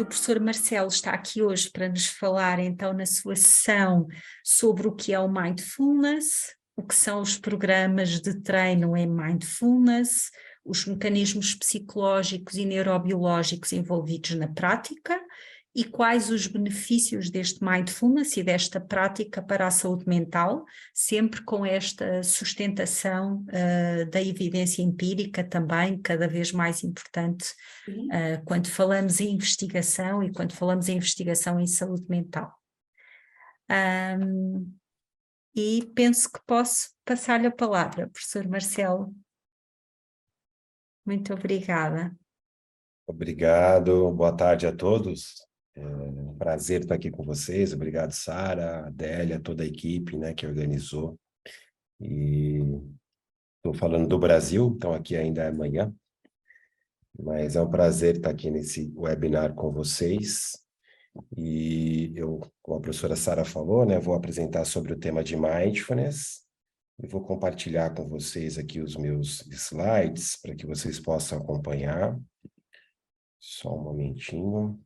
O professor Marcelo está aqui hoje para nos falar então na sua sessão sobre o que é o Mindfulness, o que são os programas de treino em Mindfulness, os mecanismos psicológicos e neurobiológicos envolvidos na prática e quais os benefícios deste Mindfulness e desta prática para a saúde mental, sempre com esta sustentação da evidência empírica também, cada vez mais importante quando falamos em investigação e quando falamos em investigação em saúde mental. E penso que posso passar-lhe a palavra, professor Marcelo. Muito obrigada. Obrigado, boa tarde a todos. É um prazer estar aqui com vocês. Obrigado, Sara, Adélia, toda a equipe, né, que organizou. E estou falando do Brasil, então aqui ainda é manhã, mas é um prazer estar aqui nesse webinar com vocês. E eu, como a professora Sara falou, né, vou apresentar sobre o tema de Mindfulness e vou compartilhar com vocês aqui os meus slides para que vocês possam acompanhar. Só um momentinho.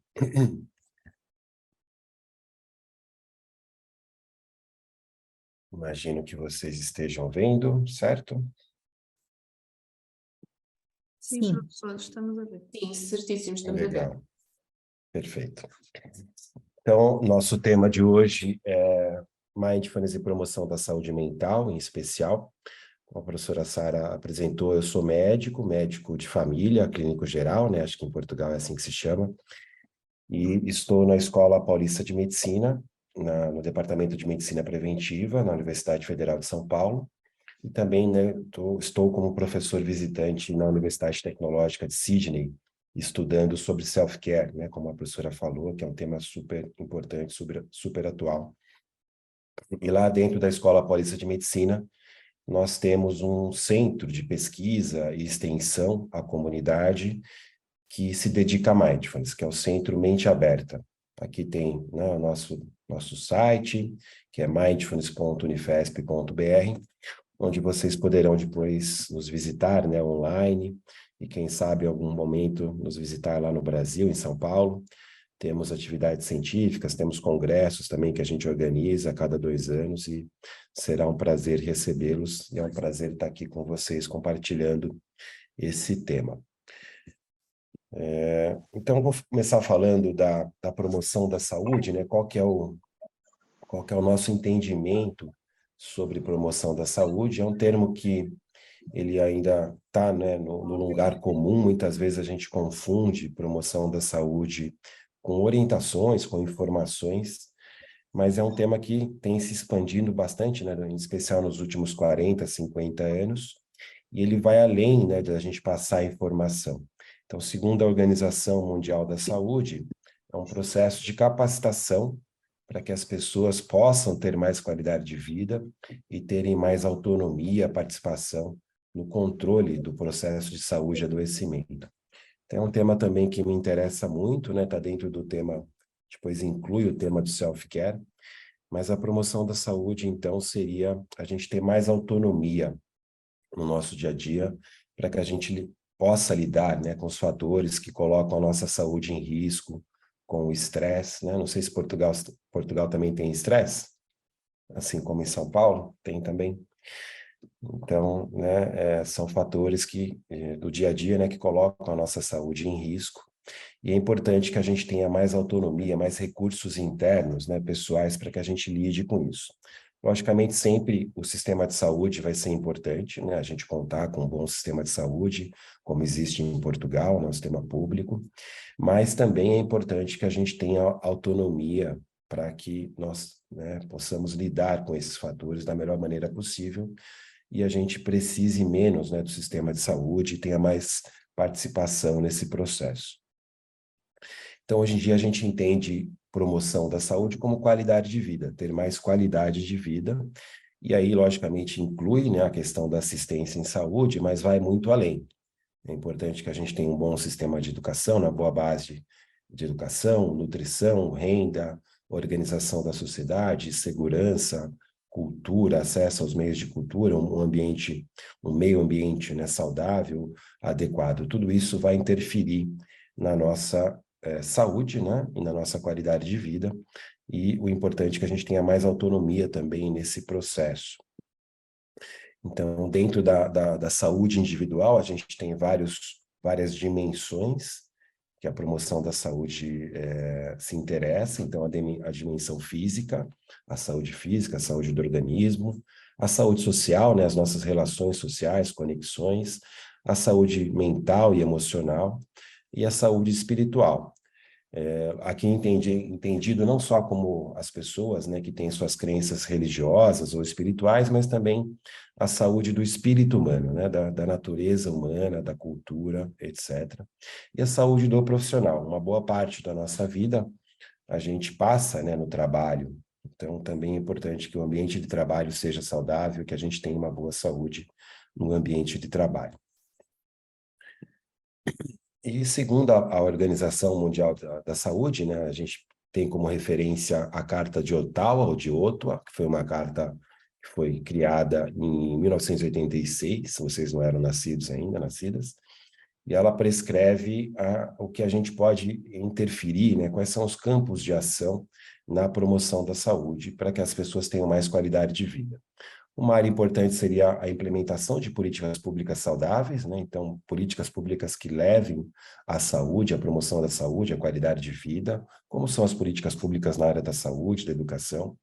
Imagino que vocês estejam vendo, certo? Sim, professor, estamos a ver. Sim, certíssimo, estamos a ver. Legal. Perfeito. Então, nosso tema de hoje é Mindfulness e promoção da saúde mental, em especial. Como a professora Sara apresentou, eu sou médico de família, clínico geral, né? Acho que em Portugal é assim que se chama. E estou na Escola Paulista de Medicina, no Departamento de Medicina Preventiva, na Universidade Federal de São Paulo. E também, né, estou como professor visitante na Universidade Tecnológica de Sydney, estudando sobre self-care, né, como a professora falou, que é um tema super importante, super atual. E lá dentro da Escola Paulista de Medicina, nós temos um centro de pesquisa e extensão à comunidade que se dedica a Mindfulness, que é o Centro Mente Aberta. Aqui tem, né, o nosso site, que é mindfulness.unifesp.br, onde vocês poderão depois nos visitar, né, online, e quem sabe em algum momento nos visitar lá no Brasil, em São Paulo. Temos atividades científicas, temos congressos também que a gente organiza a cada 2 anos e será um prazer recebê-los e é um prazer estar aqui com vocês compartilhando esse tema. Então, vou começar falando da promoção da saúde, né? Qual que é o nosso entendimento sobre promoção da saúde. É um termo que ele ainda está, né, no lugar comum. Muitas vezes a gente confunde promoção da saúde com orientações, com informações, mas é um tema que tem se expandindo bastante, né, em especial nos últimos 40, 50 anos, e ele vai além, né, da gente passar informação. Então, segundo a Organização Mundial da Saúde, é um processo de capacitação para que as pessoas possam ter mais qualidade de vida e terem mais autonomia, participação no controle do processo de saúde e adoecimento. Então, é um tema também que me interessa muito, né? Está dentro do tema, depois inclui o tema do self-care, mas a promoção da saúde, então, seria a gente ter mais autonomia no nosso dia a dia, para que a gente possa lidar, né, com os fatores que colocam a nossa saúde em risco, com o estresse, né? Não sei se Portugal também tem estresse, assim como em São Paulo, tem também. Então, né, são fatores do dia a dia, né, que colocam a nossa saúde em risco. E é importante que a gente tenha mais autonomia, mais recursos internos, né, pessoais, para que a gente lide com isso. Logicamente, sempre o sistema de saúde vai ser importante, né, a gente contar com um bom sistema de saúde, como existe em Portugal, né, um sistema público, mas também é importante que a gente tenha autonomia para que nós, né, possamos lidar com esses fatores da melhor maneira possível e a gente precise menos, né, do sistema de saúde e tenha mais participação nesse processo. Então, hoje em dia, a gente entende promoção da saúde como qualidade de vida, ter mais qualidade de vida, e aí, logicamente, inclui, né, a questão da assistência em saúde, mas vai muito além. É importante que a gente tenha um bom sistema de educação, uma boa base de educação, nutrição, renda, organização da sociedade, segurança, cultura, acesso aos meios de cultura, um meio ambiente, né, saudável, adequado. Tudo isso vai interferir na nossa saúde, né, e na nossa qualidade de vida, e o importante é que a gente tenha mais autonomia também nesse processo. Então, dentro da saúde individual, a gente tem várias dimensões que a promoção da saúde se interessa. Então, a dimensão física, a saúde do organismo, a saúde social, né, as nossas relações sociais, conexões, a saúde mental e emocional, e a saúde espiritual. Aqui entendido não só como as pessoas, né, que têm suas crenças religiosas ou espirituais, mas também a saúde do espírito humano, né, da natureza humana, da cultura, etc. E a saúde do profissional. Uma boa parte da nossa vida a gente passa, né, no trabalho. Então, também é importante que o ambiente de trabalho seja saudável, que a gente tenha uma boa saúde no ambiente de trabalho. E segundo a Organização Mundial da Saúde, né, a gente tem como referência a Carta de Ottawa, ou de Ottawa, que foi uma carta que foi criada em 1986, se vocês não eram nascidas, e ela prescreve o que a gente pode interferir, né, quais são os campos de ação na promoção da saúde, para que as pessoas tenham mais qualidade de vida. Uma área importante seria a implementação de políticas públicas saudáveis, né? Então, políticas públicas que levem à saúde, à promoção da saúde, à qualidade de vida, como são as políticas públicas na área da saúde, da educação.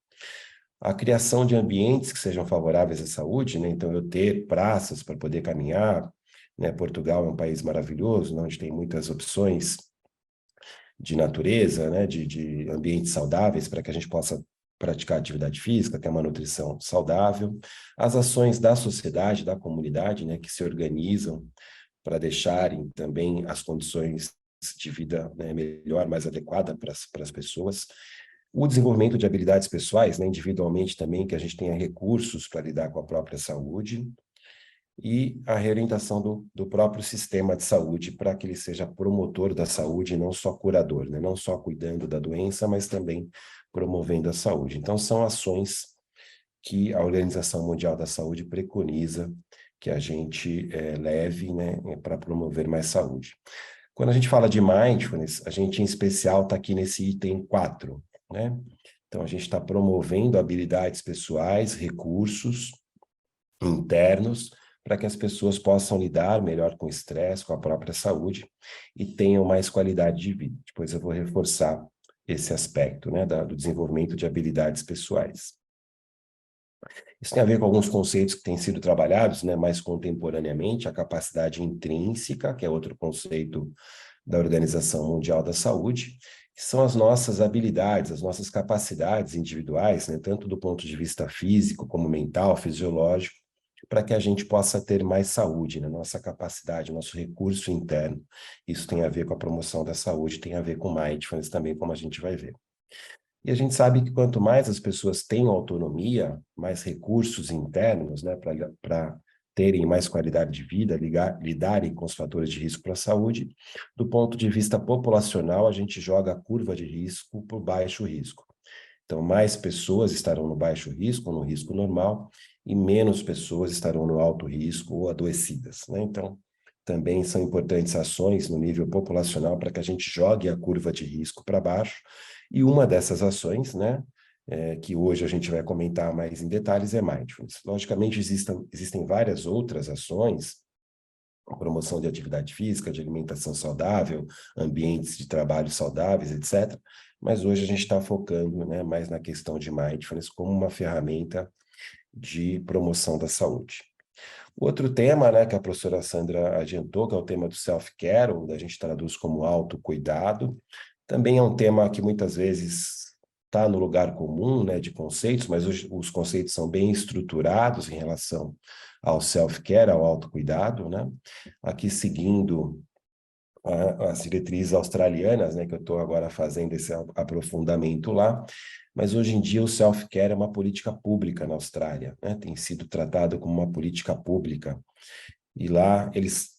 A criação de ambientes que sejam favoráveis à saúde, né? Então, eu ter praças para poder caminhar, né? Portugal é um país maravilhoso, onde tem muitas opções de natureza, né? De ambientes saudáveis para que a gente possa praticar atividade física, ter uma nutrição saudável, as ações da sociedade, da comunidade, né, que se organizam para deixarem também as condições de vida, né, melhor, mais adequada para as pessoas, o desenvolvimento de habilidades pessoais, né, individualmente também, que a gente tenha recursos para lidar com a própria saúde, e a reorientação do próprio sistema de saúde para que ele seja promotor da saúde, não só curador, né? Não só cuidando da doença, mas também promovendo a saúde. Então, são ações que a Organização Mundial da Saúde preconiza que a gente leve, né, para promover mais saúde. Quando a gente fala de mindfulness, a gente, em especial, está aqui nesse item 4, né? Então, a gente está promovendo habilidades pessoais, recursos internos, para que as pessoas possam lidar melhor com o estresse, com a própria saúde e tenham mais qualidade de vida. Depois eu vou reforçar esse aspecto, né, do desenvolvimento de habilidades pessoais. Isso tem a ver com alguns conceitos que têm sido trabalhados, né, mais contemporaneamente, a capacidade intrínseca, que é outro conceito da Organização Mundial da Saúde, que são as nossas habilidades, as nossas capacidades individuais, né, tanto do ponto de vista físico como mental, fisiológico, para que a gente possa ter mais saúde, né? Nossa capacidade, nosso recurso interno. Isso tem a ver com a promoção da saúde, tem a ver com mindfulness também, como a gente vai ver. E a gente sabe que quanto mais as pessoas têm autonomia, mais recursos internos, né, para terem mais qualidade de vida, lidarem com os fatores de risco para a saúde, do ponto de vista populacional, a gente joga a curva de risco para o baixo risco. Então, mais pessoas estarão no baixo risco, no risco normal, e menos pessoas estarão no alto risco ou adoecidas, né? Então, também são importantes ações no nível populacional para que a gente jogue a curva de risco para baixo. E uma dessas ações, né, que hoje a gente vai comentar mais em detalhes, é mindfulness. Logicamente, existem várias outras ações, a promoção de atividade física, de alimentação saudável, ambientes de trabalho saudáveis, etc. Mas hoje a gente está focando, né, mais na questão de mindfulness como uma ferramenta de promoção da saúde. O outro tema, né, que a professora Sandra adiantou, que é o tema do self-care, ou a gente traduz como autocuidado, também é um tema que muitas vezes está no lugar comum, né, de conceitos, mas os conceitos são bem estruturados em relação ao self-care, ao autocuidado, né? Aqui seguindo as diretrizes australianas, né, que eu estou agora fazendo esse aprofundamento lá, mas hoje em dia o self-care é uma política pública na Austrália, né? Tem sido tratado como uma política pública, e lá eles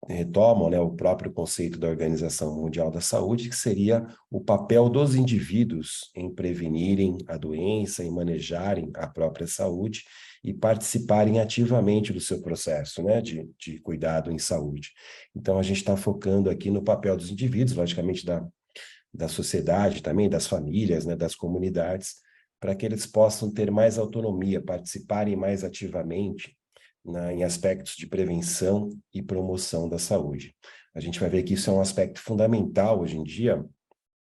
retomam, né, o próprio conceito da Organização Mundial da Saúde, que seria o papel dos indivíduos em prevenirem a doença, em manejarem a própria saúde e participarem ativamente do seu processo, né, de cuidado em saúde. Então, a gente está focando aqui no papel dos indivíduos, logicamente da sociedade também, das famílias, né, das comunidades, para que eles possam ter mais autonomia, participarem mais ativamente em aspectos de prevenção e promoção da saúde. A gente vai ver que isso é um aspecto fundamental hoje em dia,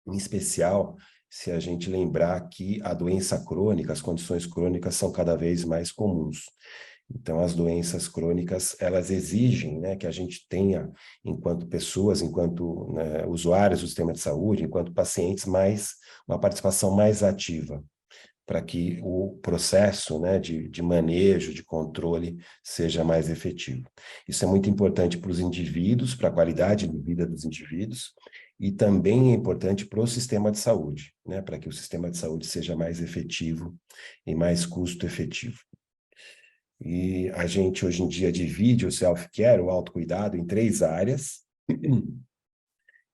em especial se a gente lembrar que a doença crônica, as condições crônicas são cada vez mais comuns. Então, as doenças crônicas, elas exigem, né, que a gente tenha, enquanto pessoas, enquanto, né, usuários do sistema de saúde, enquanto pacientes, uma participação mais ativa, para que o processo, né, de manejo, de controle, seja mais efetivo. Isso é muito importante para os indivíduos, para a qualidade de vida dos indivíduos, e também é importante para o sistema de saúde, né, para que o sistema de saúde seja mais efetivo e mais custo-efetivo. E a gente, hoje em dia, divide o self-care, o autocuidado, em 3 áreas.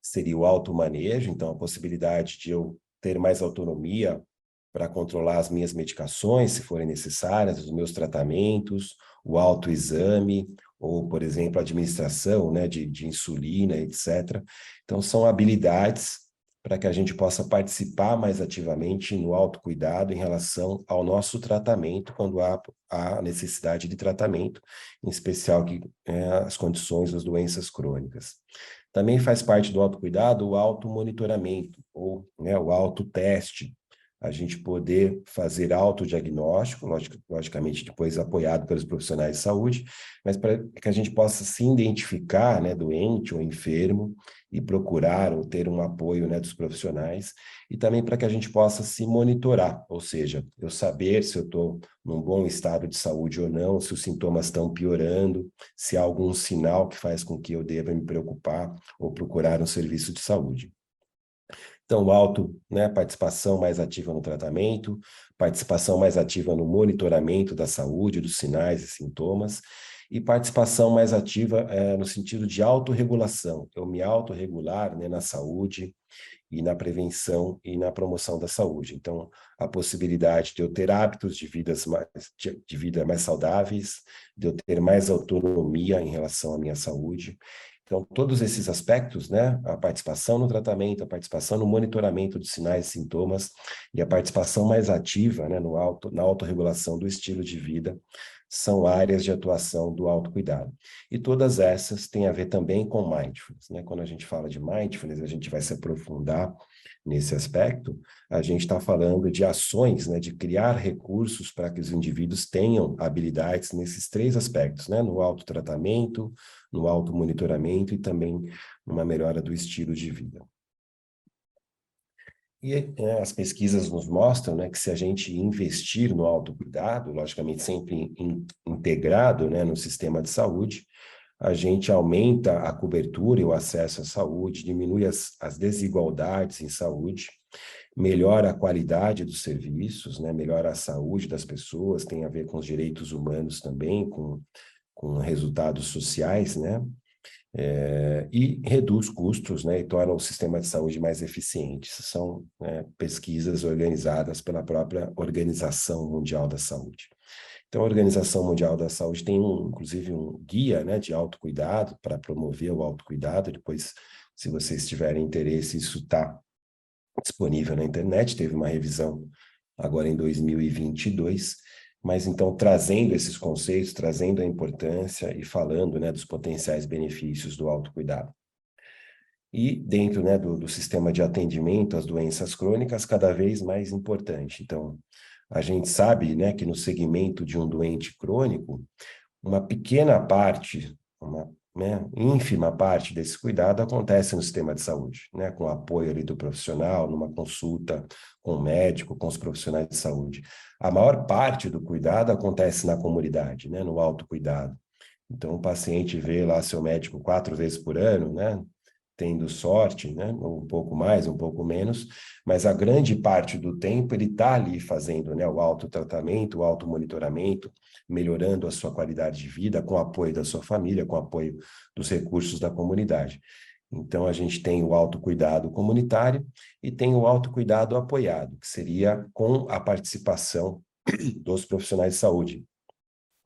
Seria o automanejo, então a possibilidade de eu ter mais autonomia para controlar as minhas medicações, se forem necessárias, os meus tratamentos, o autoexame, ou, por exemplo, a administração, né, de insulina, etc. Então, são habilidades para que a gente possa participar mais ativamente no autocuidado em relação ao nosso tratamento, quando há necessidade de tratamento, em especial as condições das doenças crônicas. Também faz parte do autocuidado o automonitoramento, ou, né, o autoteste, a gente poder fazer autodiagnóstico, logicamente depois apoiado pelos profissionais de saúde, mas para que a gente possa se identificar, né, doente ou enfermo e procurar ou ter um apoio, né, dos profissionais, e também para que a gente possa se monitorar, ou seja, eu saber se eu estou num bom estado de saúde ou não, se os sintomas estão piorando, se há algum sinal que faz com que eu deva me preocupar ou procurar um serviço de saúde. Então, participação mais ativa no tratamento, participação mais ativa no monitoramento da saúde, dos sinais e sintomas, e participação mais ativa no sentido de autorregulação. Eu me autorregular, né, na saúde e na prevenção e na promoção da saúde. Então, a possibilidade de eu ter hábitos de vida mais saudáveis, de eu ter mais autonomia em relação à minha saúde. Então, todos esses aspectos, né, a participação no tratamento, a participação no monitoramento dos sinais e sintomas e a participação mais ativa, né, na autorregulação do estilo de vida, são áreas de atuação do autocuidado. E todas essas têm a ver também com mindfulness, né? Quando a gente fala de mindfulness, a gente vai se aprofundar nesse aspecto, a gente está falando de ações, né, de criar recursos para que os indivíduos tenham habilidades nesses 3 aspectos, né? No autotratamento, no automonitoramento e também numa melhora do estilo de vida. E as pesquisas nos mostram, né, que se a gente investir no autocuidado, logicamente sempre integrado, né, no sistema de saúde, a gente aumenta a cobertura e o acesso à saúde, diminui as desigualdades em saúde, melhora a qualidade dos serviços, né, melhora a saúde das pessoas, tem a ver com os direitos humanos também, com resultados sociais, né? E reduz custos, né, e torna o sistema de saúde mais eficiente. São, né, pesquisas organizadas pela própria Organização Mundial da Saúde. Então, a Organização Mundial da Saúde tem, inclusive, um guia, né, de autocuidado para promover o autocuidado. Depois, se vocês tiverem interesse, isso está disponível na internet. Teve uma revisão agora em 2022, mas então trazendo esses conceitos, trazendo a importância e falando, né, dos potenciais benefícios do autocuidado. E dentro, né, do sistema de atendimento às doenças crônicas, cada vez mais importante. Então, a gente sabe, né, que no segmento de um doente crônico, uma pequena parte, ínfima parte desse cuidado acontece no sistema de saúde, né, com o apoio ali do profissional, numa consulta com o médico, com os profissionais de saúde. A maior parte do cuidado acontece na comunidade, né, no autocuidado. Então, o paciente vê lá seu médico 4 vezes por ano, né, tendo sorte, né, um pouco mais, um pouco menos, mas a grande parte do tempo ele está ali fazendo, né, o autotratamento, o automonitoramento, melhorando a sua qualidade de vida com o apoio da sua família, com o apoio dos recursos da comunidade. Então, a gente tem o autocuidado comunitário e tem o autocuidado apoiado, que seria com a participação dos profissionais de saúde,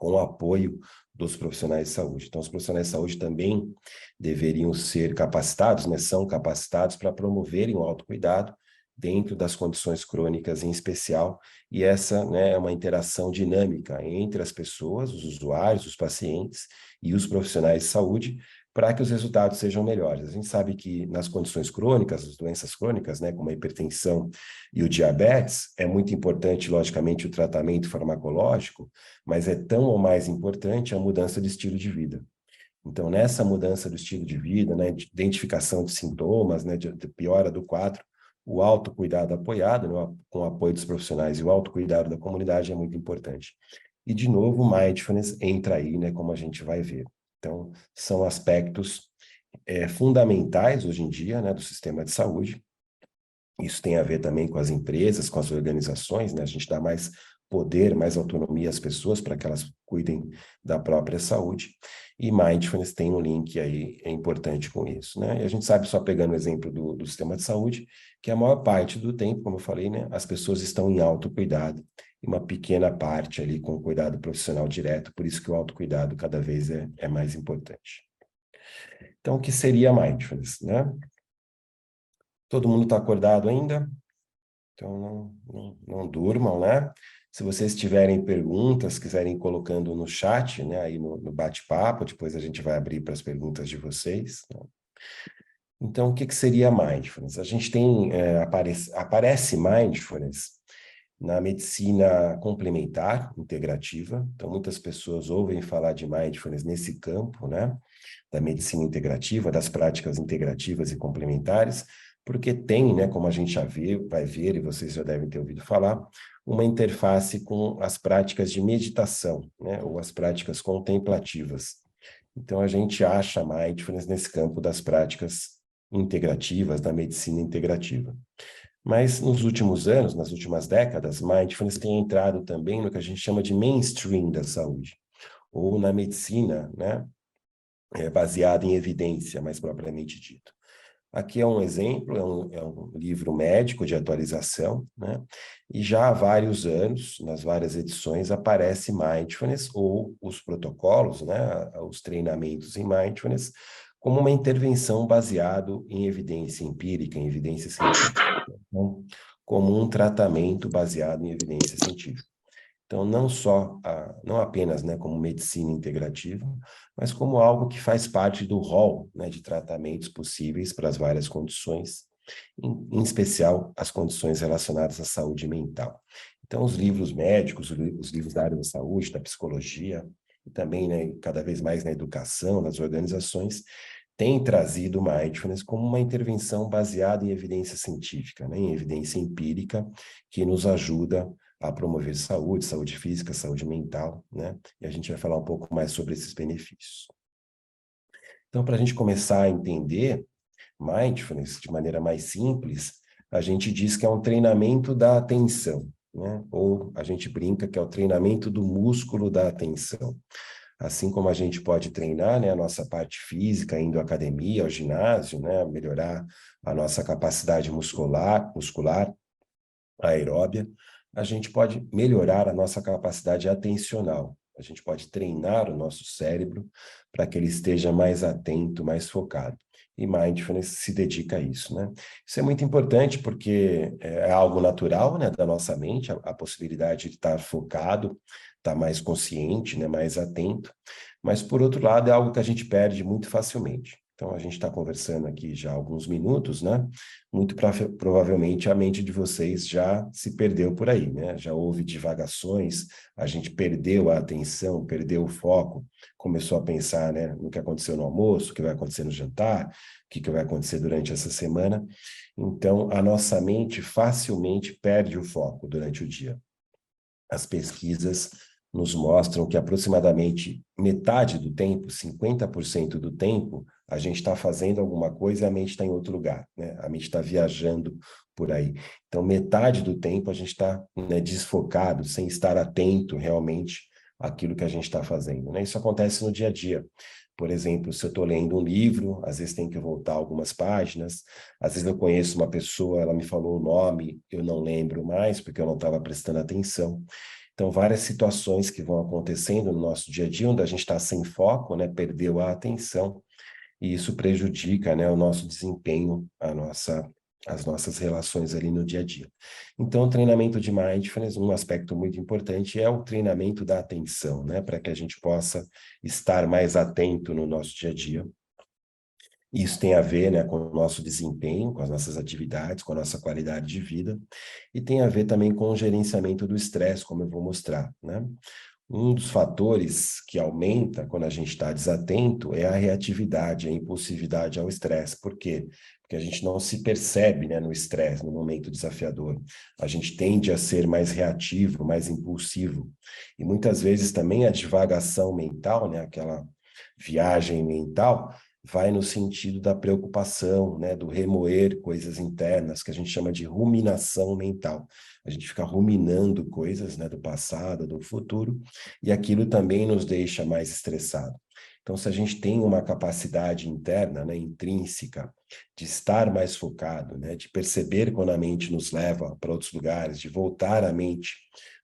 com o apoio dos profissionais de saúde. Então, os profissionais de saúde também deveriam ser capacitados, né, são capacitados para promoverem o autocuidado dentro das condições crônicas em especial, e essa, né, é uma interação dinâmica entre as pessoas, os usuários, os pacientes e os profissionais de saúde, para que os resultados sejam melhores. A gente sabe que nas condições crônicas, as doenças crônicas, né, como a hipertensão e o diabetes, é muito importante, logicamente, o tratamento farmacológico, mas é tão ou mais importante a mudança de estilo de vida. Então, nessa mudança do estilo de vida, né, de identificação de sintomas, né, de piora do quadro, o autocuidado apoiado, né, com o apoio dos profissionais e o autocuidado da comunidade é muito importante. E, de novo, o mindfulness entra aí, né, como a gente vai ver. Então, são aspectos fundamentais hoje em dia, né, do sistema de saúde. Isso tem a ver também com as empresas, com as organizações, né? A gente dá mais poder, mais autonomia às pessoas para que elas cuidem da própria saúde. E mindfulness tem um link aí, é importante com isso, né? E a gente sabe, só pegando o exemplo do sistema de saúde, que a maior parte do tempo, como eu falei, né, as pessoas estão em autocuidado, e uma pequena parte ali com cuidado profissional direto, por isso que o autocuidado cada vez é mais importante. Então, o que seria mindfulness, né? Todo mundo está acordado ainda? Então, não durmam, né? Se vocês tiverem perguntas, quiserem ir colocando no chat, né? Aí no bate-papo, depois a gente vai abrir para as perguntas de vocês, né? Então, o que seria mindfulness? A gente tem, aparece mindfulness na medicina complementar, integrativa. Então, muitas pessoas ouvem falar de mindfulness nesse campo, né? Da medicina integrativa, das práticas integrativas e complementares, porque tem, né, como a gente já vai ver, e vocês já devem ter ouvido falar, uma interface com as práticas de meditação, né, ou as práticas contemplativas. Então, a gente acha mindfulness nesse campo das práticas integrativas, da medicina integrativa. Mas nos últimos anos, nas últimas décadas, mindfulness tem entrado também no que a gente chama de mainstream da saúde, ou na medicina, né, baseada em evidência, mais propriamente dito. Aqui é um exemplo, é um livro médico de atualização, né? E já há vários anos, nas várias edições, aparece mindfulness ou os protocolos, né? Os treinamentos em mindfulness, como uma intervenção baseada em evidência empírica, em evidência científica, então, como um tratamento baseado em evidência científica. Então, não apenas, né, como medicina integrativa, mas como algo que faz parte do rol, né, de tratamentos possíveis para as várias condições, em especial as condições relacionadas à saúde mental. Então, os livros médicos, os livros da área da saúde, da psicologia, e também, né, cada vez mais na educação, nas organizações, têm trazido mindfulness como uma intervenção baseada em evidência científica, né, em evidência empírica, que nos ajuda a promover saúde, saúde física, saúde mental, né? E a gente vai falar um pouco mais sobre esses benefícios. Então, para a gente começar a entender mindfulness de maneira mais simples, a gente diz que é um treinamento da atenção, né? Ou a gente brinca que é o treinamento do músculo da atenção. Assim como a gente pode treinar, né, a nossa parte física, indo à academia, ao ginásio, né, melhorar a nossa capacidade muscular, aeróbia, a gente pode melhorar a nossa capacidade atencional. A gente pode treinar o nosso cérebro para que ele esteja mais atento, mais focado. E mindfulness se dedica a isso, né? Isso é muito importante porque é algo natural, né, da nossa mente, a possibilidade de estar focado, estar mais consciente, né, mais atento. Mas, por outro lado, é algo que a gente perde muito facilmente. Então, a gente está conversando aqui já há alguns minutos, né? Muito provavelmente a mente de vocês já se perdeu por aí, né? Já houve divagações, a gente perdeu a atenção, perdeu o foco, começou a pensar, né, no que aconteceu no almoço, o que vai acontecer no jantar, o que vai acontecer durante essa semana. Então, a nossa mente facilmente perde o foco durante o dia. As pesquisas nos mostram que aproximadamente metade do tempo, 50% do tempo, a gente está fazendo alguma coisa e a mente está em outro lugar, né? A mente está viajando por aí. Então, metade do tempo a gente está, né, desfocado, sem estar atento realmente àquilo que a gente está fazendo, né? Isso acontece no dia a dia. Por exemplo, se eu estou lendo um livro, às vezes tem que voltar algumas páginas, às vezes eu conheço uma pessoa, ela me falou o nome, eu não lembro mais, porque eu não estava prestando atenção. Então, várias situações que vão acontecendo no nosso dia a dia, onde a gente está sem foco, né, perdeu a atenção, e isso prejudica, né, o nosso desempenho, as nossas relações ali no dia a dia. Então, o treinamento de mindfulness, um aspecto muito importante é o treinamento da atenção, né, para que a gente possa estar mais atento no nosso dia a dia. Isso tem a ver, né, com o nosso desempenho, com as nossas atividades, com a nossa qualidade de vida, e tem a ver também com o gerenciamento do estresse, como eu vou mostrar, né? Um dos fatores que aumenta quando a gente está desatento é a reatividade, a impulsividade ao estresse. Por quê? Porque a gente não se percebe, né, no estresse, no momento desafiador. A gente tende a ser mais reativo, mais impulsivo. E muitas vezes também a divagação mental, né, aquela viagem mental, vai no sentido da preocupação, né, do remoer coisas internas, que a gente chama de ruminação mental. A gente fica ruminando coisas, né, do passado, do futuro, e aquilo também nos deixa mais estressado. Então, se a gente tem uma capacidade interna, né, intrínseca, de estar mais focado, né, de perceber quando a mente nos leva para outros lugares, de voltar a mente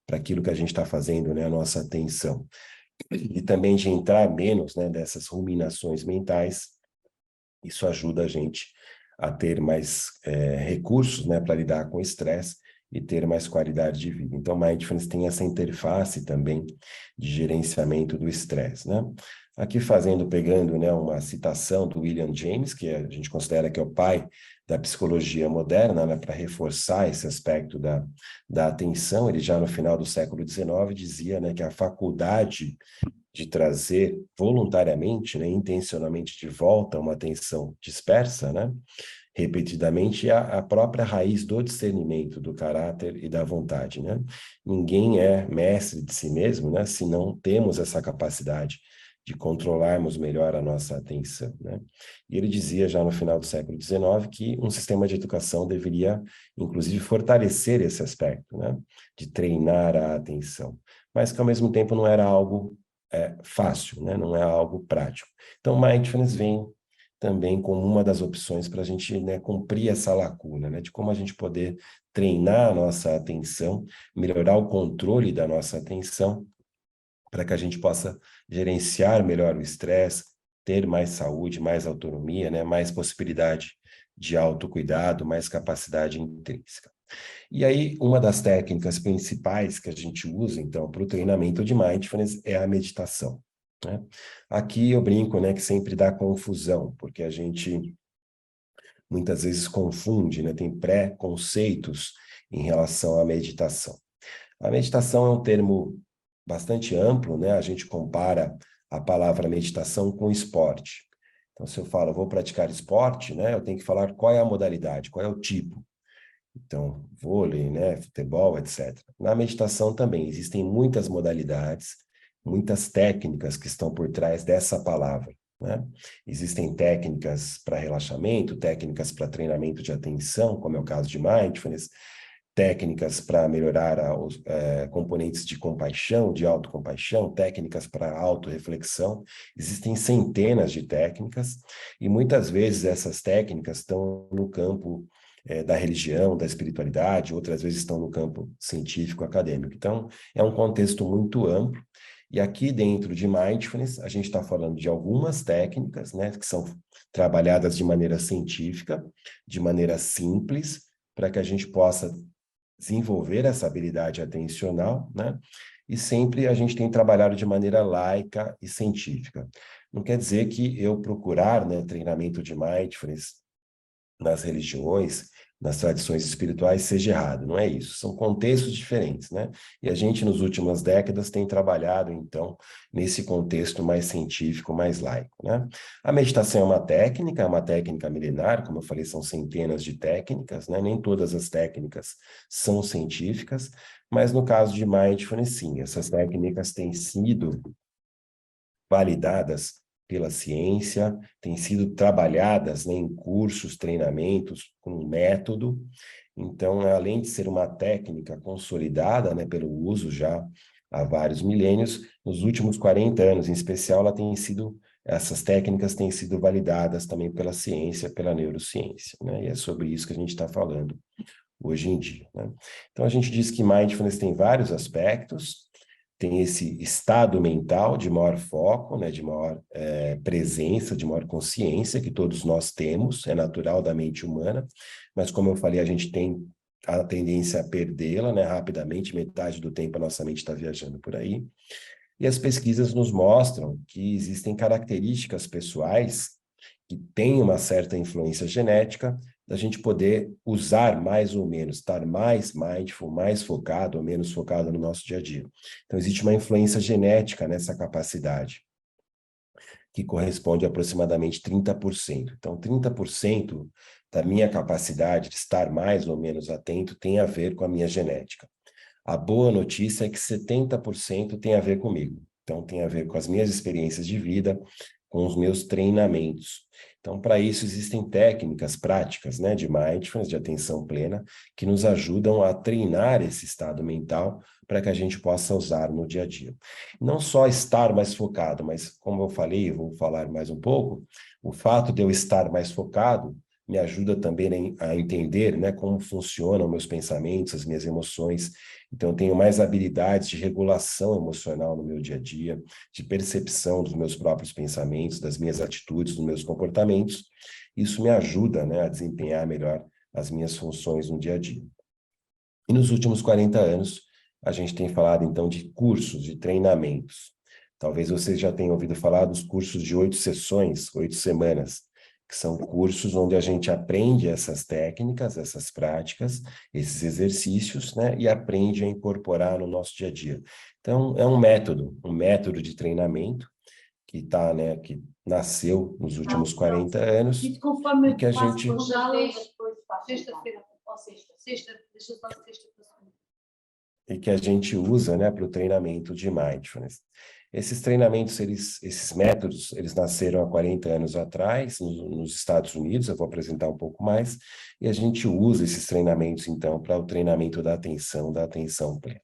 para aquilo que a gente está fazendo, né, a nossa atenção, e também de entrar menos, né, dessas ruminações mentais, isso ajuda a gente a ter mais recursos, né, para lidar com o estresse e ter mais qualidade de vida. Então, Mindfulness tem essa interface também de gerenciamento do estresse, né? Aqui pegando, né, uma citação do William James, que a gente considera que é o pai da psicologia moderna, né, para reforçar esse aspecto da atenção. Ele já no final do século XIX dizia, né, que a faculdade de trazer voluntariamente, né, intencionalmente de volta uma atenção dispersa, né, repetidamente, a própria raiz do discernimento, do caráter e da vontade, né? Ninguém é mestre de si mesmo, né, se não temos essa capacidade de controlarmos melhor a nossa atenção, né? E ele dizia já no final do século XIX que um sistema de educação deveria, inclusive, fortalecer esse aspecto, né, de treinar a atenção, mas que ao mesmo tempo não era algo fácil, né? Não é algo prático. Então, Mindfulness vem também como uma das opções para a gente, né, cumprir essa lacuna, né, de como a gente poder treinar a nossa atenção, melhorar o controle da nossa atenção, para que a gente possa gerenciar melhor o estresse, ter mais saúde, mais autonomia, né, mais possibilidade de autocuidado, mais capacidade intrínseca. E aí, uma das técnicas principais que a gente usa, então, para o treinamento de mindfulness é a meditação, né? Aqui eu brinco, né, que sempre dá confusão, porque a gente muitas vezes confunde, né, tem pré-conceitos em relação à meditação. A meditação é um termo bastante amplo, né? A gente compara a palavra meditação com esporte. Então, se eu falo, vou praticar esporte, né, eu tenho que falar qual é a modalidade, qual é o tipo. Então, vôlei, né, futebol, etc. Na meditação também existem muitas modalidades, muitas técnicas que estão por trás dessa palavra, né? Existem técnicas para relaxamento, técnicas para treinamento de atenção, como é o caso de mindfulness, técnicas para melhorar os componentes de compaixão, de autocompaixão, técnicas para autorreflexão. Existem centenas de técnicas e muitas vezes essas técnicas estão no campo da religião, da espiritualidade, outras vezes estão no campo científico, acadêmico. Então, é um contexto muito amplo. E aqui dentro de Mindfulness, a gente está falando de algumas técnicas, né, que são trabalhadas de maneira científica, de maneira simples, para que a gente possa desenvolver essa habilidade atencional, né? E sempre a gente tem trabalhado de maneira laica e científica. Não quer dizer que eu procurar, né, treinamento de mindfulness nas religiões, nas tradições espirituais, seja errado, não é isso. São contextos diferentes, né? E a gente, nas últimas décadas, tem trabalhado, então, nesse contexto mais científico, mais laico, né? A meditação é uma técnica milenar, como eu falei, são centenas de técnicas, né? Nem todas as técnicas são científicas, mas no caso de mindfulness, sim, essas técnicas têm sido validadas pela ciência, têm sido trabalhadas, né, em cursos, treinamentos, com método. Então, além de ser uma técnica consolidada, né, pelo uso já há vários milênios, nos últimos 40 anos, em especial, essas técnicas têm sido validadas também pela ciência, pela neurociência, né? E é sobre isso que a gente está falando hoje em dia, né? Então, a gente diz que Mindfulness tem vários aspectos, tem esse estado mental de maior foco, né, de maior presença, de maior consciência, que todos nós temos, é natural da mente humana, mas como eu falei, a gente tem a tendência a perdê-la, né, rapidamente, metade do tempo a nossa mente está viajando por aí. E as pesquisas nos mostram que existem características pessoais que têm uma certa influência genética, da gente poder usar mais ou menos, estar mais mindful, mais focado ou menos focado no nosso dia a dia. Então, existe uma influência genética nessa capacidade, que corresponde a aproximadamente 30%. Então, 30% da minha capacidade de estar mais ou menos atento tem a ver com a minha genética. A boa notícia é que 70% tem a ver comigo. Então, tem a ver com as minhas experiências de vida, com os meus treinamentos. Então, para isso, existem técnicas práticas, né, de mindfulness, de atenção plena, que nos ajudam a treinar esse estado mental para que a gente possa usar no dia a dia. Não só estar mais focado, mas, como eu falei, vou falar mais um pouco, o fato de eu estar mais focado me ajuda também a entender, né, como funcionam meus pensamentos, as minhas emoções. Então, eu tenho mais habilidades de regulação emocional no meu dia a dia, de percepção dos meus próprios pensamentos, das minhas atitudes, dos meus comportamentos. Isso me ajuda, né, a desempenhar melhor as minhas funções no dia a dia. E nos últimos 40 anos, a gente tem falado, então, de cursos, de treinamentos. Talvez vocês já tenham ouvido falar dos cursos de 8 sessões, 8 semanas, que são cursos onde a gente aprende essas técnicas, essas práticas, esses exercícios, né, e aprende a incorporar no nosso dia a dia. Então, é um método de treinamento que tá, né, que nasceu nos últimos 40 anos E conforme e que a gente... Sexta-feira, ou sexta, deixa eu só sexta para segunda. E que a gente usa, né, para o treinamento de mindfulness. Esses treinamentos, esses métodos, eles nasceram há 40 anos atrás, nos Estados Unidos, eu vou apresentar um pouco mais, e a gente usa esses treinamentos, então, para o treinamento da atenção plena.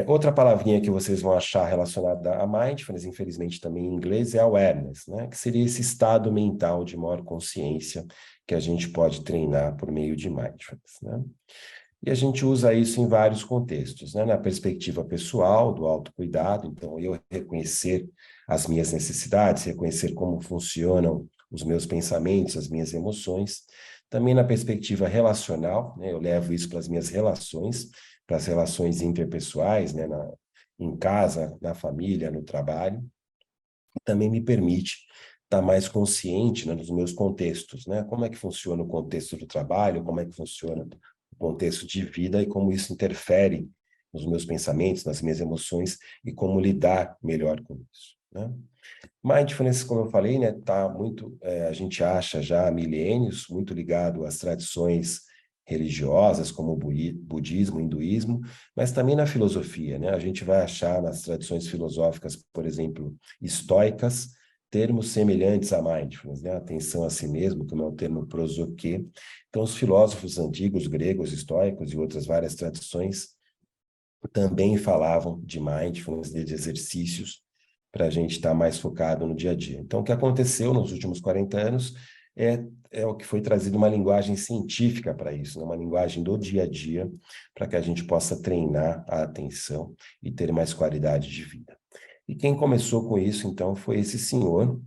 Outra palavrinha que vocês vão achar relacionada a mindfulness, infelizmente também em inglês, é awareness, né? Que seria esse estado mental de maior consciência que a gente pode treinar por meio de mindfulness, né? E a gente usa isso em vários contextos, né? Na perspectiva pessoal, do autocuidado, então eu reconhecer as minhas necessidades, reconhecer como funcionam os meus pensamentos, as minhas emoções. Também na perspectiva relacional, né? Eu levo isso para as minhas relações, para as relações interpessoais, né? Em casa, na família, no trabalho. Também me permite estar mais consciente, né, dos meus contextos, né? Como é que funciona o contexto do trabalho, como é que funciona o contexto de vida e como isso interfere nos meus pensamentos, nas minhas emoções e como lidar melhor com isso, né? Mindfulness, como eu falei, né, tá muito, a gente acha já há milênios, muito ligado às tradições religiosas, como o budismo, o hinduísmo, mas também na filosofia, né? A gente vai achar nas tradições filosóficas, por exemplo, estoicas, termos semelhantes a mindfulness, né? Atenção a si mesmo, como é o termo prosoké. Então, os filósofos antigos, gregos, estoicos e outras várias tradições também falavam de mindfulness, de exercícios, para a gente estar mais focado no dia a dia. Então, o que aconteceu nos últimos 40 anos é o que foi trazido uma linguagem científica para isso, né? Uma linguagem do dia a dia, para que a gente possa treinar a atenção e ter mais qualidade de vida. E quem começou com isso, então, foi esse senhor,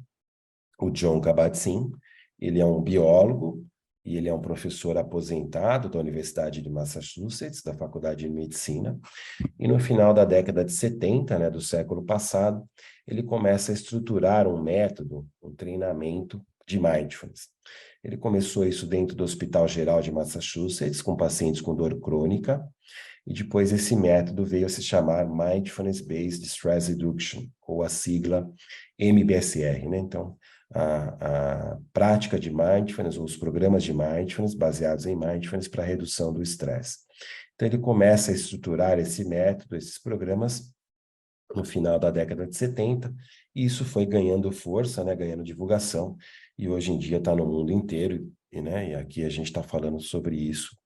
o Jon Kabat-Zinn. Ele é um biólogo e ele é um professor aposentado da Universidade de Massachusetts, da Faculdade de Medicina. E no final da década de 70, né, do século passado, ele começa a estruturar um método, um treinamento de mindfulness. Ele começou isso dentro do Hospital Geral de Massachusetts, com pacientes com dor crônica, e depois esse método veio a se chamar Mindfulness Based Stress Reduction, ou a sigla MBSR, né? Então, a prática de mindfulness, ou os programas de mindfulness baseados em mindfulness para redução do estresse. Então, ele começa a estruturar esse método, esses programas, no final da década de 70, e isso foi ganhando força, né, ganhando divulgação, e hoje em dia está no mundo inteiro, né, e aqui a gente está falando sobre isso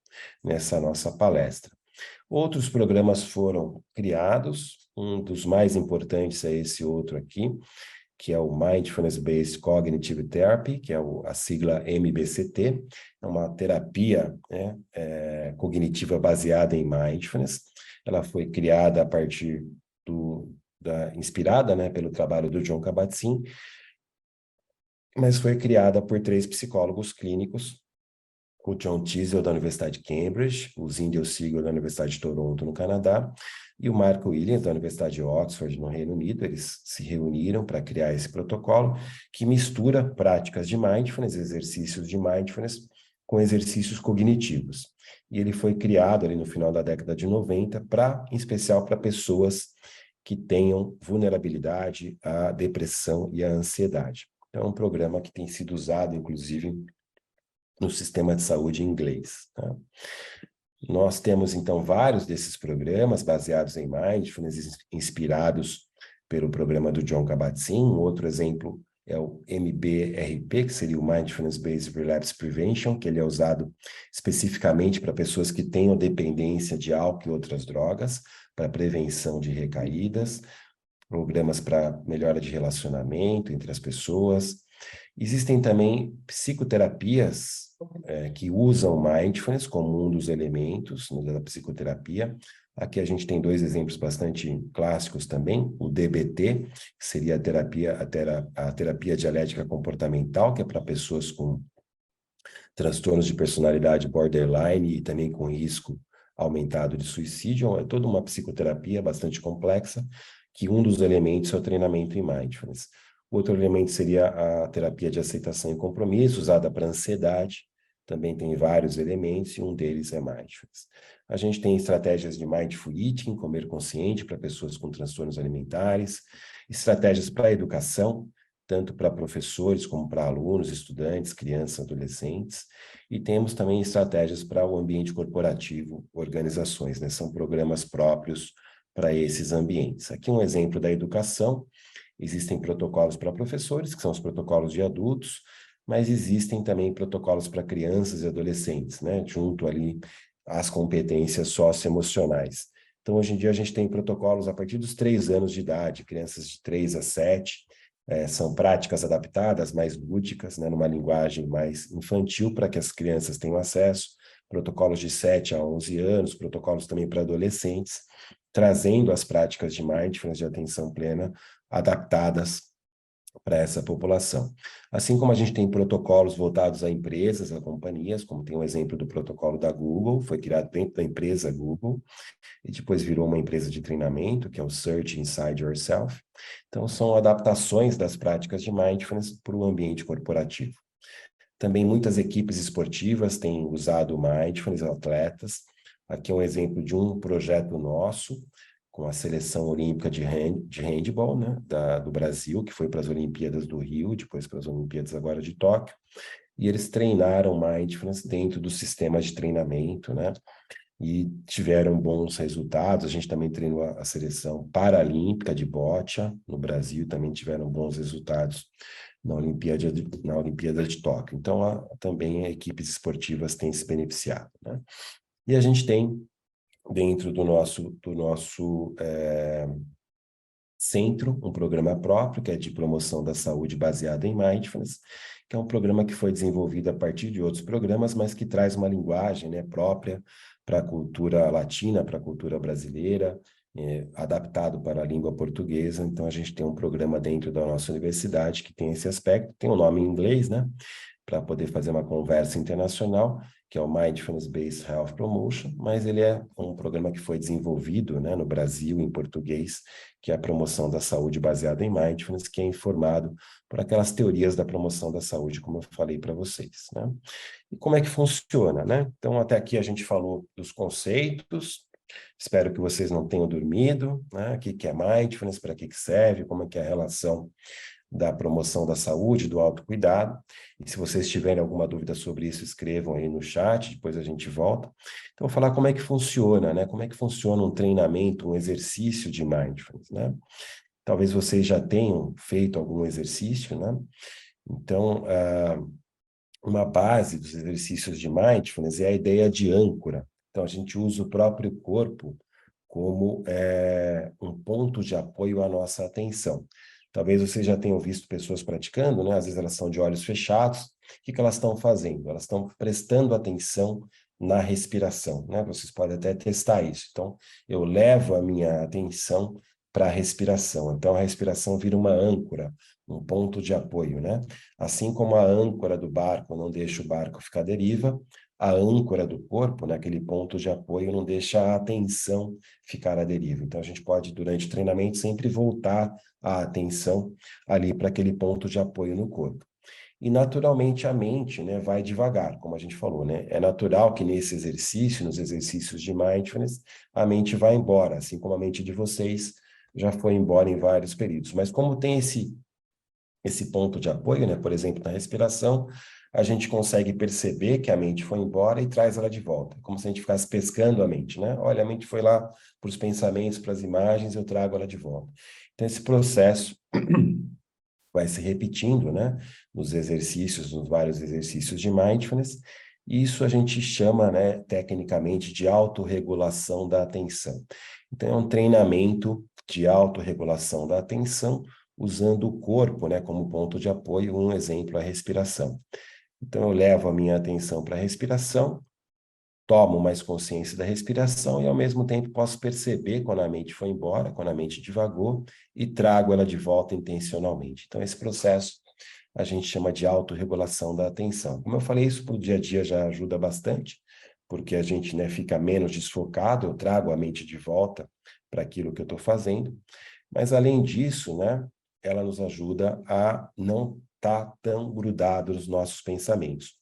nessa nossa palestra. Outros programas foram criados, um dos mais importantes é esse outro aqui, que é o Mindfulness Based Cognitive Therapy, que é a sigla MBCT, é uma terapia, né, cognitiva baseada em mindfulness. Ela foi criada a partir inspirada, né, pelo trabalho do Jon Kabat-Zinn, mas foi criada por 3 psicólogos clínicos, o John Teasdale, da Universidade de Cambridge, o Zindel Siegel, da Universidade de Toronto, no Canadá, e o Mark Williams, da Universidade de Oxford, no Reino Unido. Eles se reuniram para criar esse protocolo que mistura práticas de mindfulness, exercícios de mindfulness, com exercícios cognitivos. E ele foi criado ali no final da década de 90, em especial para pessoas que tenham vulnerabilidade à depressão e à ansiedade. Então, é um programa que tem sido usado, inclusive, no sistema de saúde inglês. Tá? Nós temos, então, vários desses programas baseados em mindfulness, inspirados pelo programa do Jon Kabat-Zinn. Um outro exemplo é o MBRP, que seria o Mindfulness Based Relapse Prevention, que ele é usado especificamente para pessoas que tenham dependência de álcool e outras drogas, para prevenção de recaídas, programas para melhora de relacionamento entre as pessoas. Existem também psicoterapias que usam mindfulness como um dos elementos, né, da psicoterapia. Aqui a gente tem 2 exemplos bastante clássicos também, o DBT, que seria a terapia dialética comportamental, que é para pessoas com transtornos de personalidade borderline e também com risco aumentado de suicídio. É toda uma psicoterapia bastante complexa, que um dos elementos é o treinamento em mindfulness. Outro elemento seria a terapia de aceitação e compromisso, usada para ansiedade. Também tem vários elementos, e um deles é mindfulness. A gente tem estratégias de mindful eating, comer consciente, para pessoas com transtornos alimentares, estratégias para a educação, tanto para professores como para alunos, estudantes, crianças, adolescentes, e temos também estratégias para o ambiente corporativo, organizações, né? São programas próprios para esses ambientes. Aqui um exemplo da educação. Existem protocolos para professores, que são os protocolos de adultos, mas existem também protocolos para crianças e adolescentes, né? Junto ali às competências socioemocionais. Então, hoje em dia, a gente tem protocolos a partir dos 3 anos de idade, crianças de 3 a 7, são práticas adaptadas, mais lúdicas, né? Numa linguagem mais infantil, para que as crianças tenham acesso, protocolos de 7 a 11 anos, protocolos também para adolescentes, trazendo as práticas de mindfulness, de atenção plena, adaptadas para essa população. Assim como a gente tem protocolos voltados a empresas, a companhias, como tem o exemplo do protocolo da Google, foi criado dentro da empresa Google, e depois virou uma empresa de treinamento, que é o Search Inside Yourself. Então, são adaptações das práticas de mindfulness para o ambiente corporativo. Também muitas equipes esportivas têm usado mindfulness, atletas. Aqui é um exemplo de um projeto nosso, com a seleção olímpica de handball, né, do Brasil, que foi para as Olimpíadas do Rio, depois para as Olimpíadas agora de Tóquio, e eles treinaram mindfulness dentro do sistema de treinamento, né, e tiveram bons resultados. A gente também treinou a seleção paralímpica de boccia no Brasil, também tiveram bons resultados na Olimpíada de Tóquio. Então, também equipes esportivas têm se beneficiado, né? E a gente tem, dentro do nosso centro, um programa próprio, que é de promoção da saúde baseada em mindfulness, que é um programa que foi desenvolvido a partir de outros programas, mas que traz uma linguagem, né, própria para a cultura latina, para a cultura brasileira, adaptado para a língua portuguesa. Então, a gente tem um programa dentro da nossa universidade que tem esse aspecto, tem um nome em inglês, né, para poder fazer uma conversa internacional, que é o Mindfulness Based Health Promotion, mas ele é um programa que foi desenvolvido, né, no Brasil, em português, que é a promoção da saúde baseada em mindfulness, que é informado por aquelas teorias da promoção da saúde, como eu falei para vocês, né? E como é que funciona, né? Então, até aqui a gente falou dos conceitos. Espero que vocês não tenham dormido, né? O que é mindfulness, para que serve, como é que é a relação da promoção da saúde, do autocuidado. E se vocês tiverem alguma dúvida sobre isso, escrevam aí no chat, depois a gente volta. Então, vou falar como é que funciona, né? Como é que funciona um treinamento, um exercício de mindfulness, né? Talvez vocês já tenham feito algum exercício, né? Então, uma base dos exercícios de mindfulness é a ideia de âncora. Então, a gente usa o próprio corpo como um ponto de apoio à nossa atenção. Talvez vocês já tenham visto pessoas praticando, né? Às vezes elas estão de olhos fechados. O que elas estão fazendo? Elas estão prestando atenção na respiração, né? Vocês podem até testar isso. Então, eu levo a minha atenção para a respiração. Então, a respiração vira uma âncora, um ponto de apoio, né? Assim como a âncora do barco não deixa o barco ficar à deriva, a âncora do corpo, naquele ponto de apoio, não deixa a atenção ficar à deriva. Então, a gente pode, durante o treinamento, sempre voltar a atenção ali para aquele ponto de apoio no corpo. E naturalmente a mente, né, vai devagar, como a gente falou, né? É natural que nesse exercício, nos exercícios de mindfulness, a mente vai embora, assim como a mente de vocês já foi embora em vários períodos. Mas como tem esse ponto de apoio, né, por exemplo, na respiração, a gente consegue perceber que a mente foi embora e traz ela de volta, como se a gente ficasse pescando a mente, né? Olha, a mente foi lá para os pensamentos, para as imagens, eu trago ela de volta. Então, esse processo vai se repetindo, né, nos exercícios, nos vários exercícios de mindfulness, e isso a gente chama, né, tecnicamente de autorregulação da atenção. Então, é um treinamento de autorregulação da atenção, usando o corpo, né, como ponto de apoio, um exemplo, a respiração. Então, eu levo a minha atenção para a respiração, tomo mais consciência da respiração e, ao mesmo tempo, posso perceber quando a mente foi embora, quando a mente divagou, e trago ela de volta intencionalmente. Então, esse processo a gente chama de autorregulação da atenção. Como eu falei, isso para o dia a dia já ajuda bastante, porque a gente, né, fica menos desfocado, eu trago a mente de volta para aquilo que eu estou fazendo, mas, além disso, né, ela nos ajuda a não estar tão grudado nos nossos pensamentos.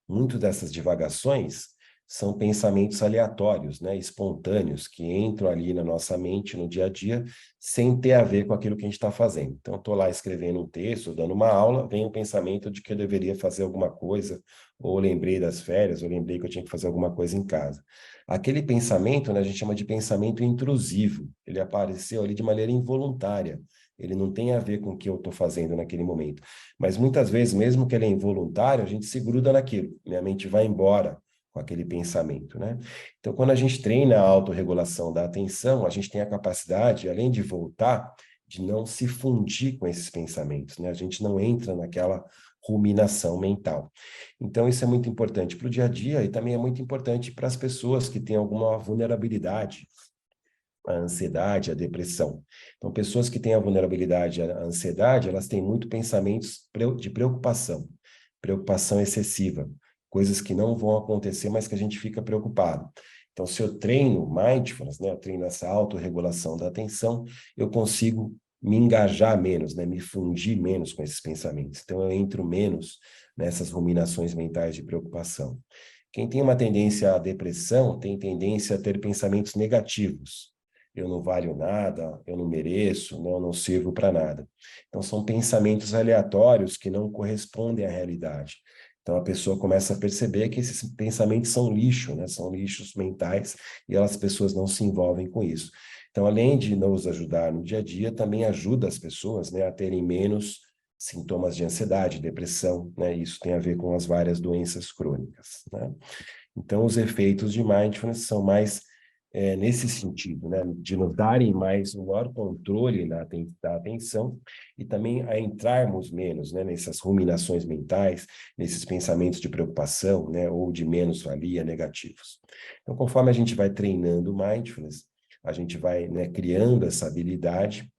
Muito dessas divagações são pensamentos aleatórios, né, espontâneos, que entram ali na nossa mente no dia a dia, sem ter a ver com aquilo que a gente está fazendo. Então, estou lá escrevendo um texto, dando uma aula, vem o pensamento de que eu deveria fazer alguma coisa, ou lembrei das férias, ou lembrei que eu tinha que fazer alguma coisa em casa. Aquele pensamento, né, a gente chama de pensamento intrusivo. Ele apareceu ali de maneira involuntária. Ele não tem a ver com o que eu estou fazendo naquele momento. Mas muitas vezes, mesmo que ele é involuntário, a gente se gruda naquilo. Minha mente vai embora com aquele pensamento, né? Então, quando a gente treina a autorregulação da atenção, a gente tem a capacidade, além de voltar, de não se fundir com esses pensamentos, né? A gente não entra naquela ruminação mental. Então, isso é muito importante para o dia a dia e também é muito importante para as pessoas que têm alguma vulnerabilidade, a ansiedade, a depressão. Então, pessoas que têm a vulnerabilidade à ansiedade, elas têm muito pensamentos de preocupação excessiva, coisas que não vão acontecer, mas que a gente fica preocupado. Então, se eu treino mindfulness, né, eu treino essa autorregulação da atenção, eu consigo me engajar menos, né, me fundir menos com esses pensamentos. Então, eu entro menos nessas ruminações mentais de preocupação. Quem tem uma tendência à depressão tem tendência a ter pensamentos negativos. Eu não valho nada, eu não mereço, eu não sirvo para nada. Então, são pensamentos aleatórios que não correspondem à realidade. Então, a pessoa começa a perceber que esses pensamentos são lixo, né? São lixos mentais, e as pessoas não se envolvem com isso. Então, além de nos ajudar no dia a dia, também ajuda as pessoas, né, a terem menos sintomas de ansiedade, depressão, né? Isso tem a ver com as várias doenças crônicas, né? Então, os efeitos de mindfulness são mais nesse sentido, né, de nos darem mais um maior controle da atenção e também a entrarmos menos, né, nessas ruminações mentais, nesses pensamentos de preocupação, né, ou de menos-valia negativos. Então, conforme a gente vai treinando o mindfulness, a gente vai, né, criando essa habilidade,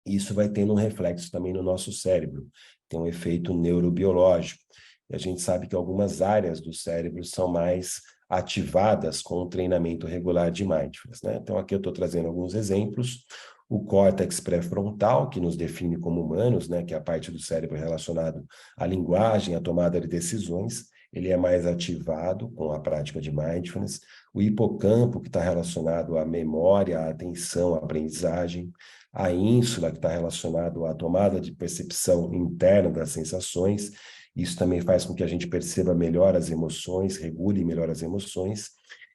e isso vai tendo um reflexo também no nosso cérebro, tem um efeito neurobiológico. E a gente sabe que algumas áreas do cérebro são mais ativadas com o treinamento regular de mindfulness, né? Então, aqui eu estou trazendo alguns exemplos. O córtex pré-frontal, que nos define como humanos, né? Que é a parte do cérebro relacionado à linguagem, à tomada de decisões, ele é mais ativado com a prática de mindfulness. O hipocampo, que está relacionado à memória, à atenção, à aprendizagem. A ínsula, que está relacionado à tomada de percepção interna das sensações. Isso também faz com que a gente perceba melhor as emoções, regule melhor as emoções.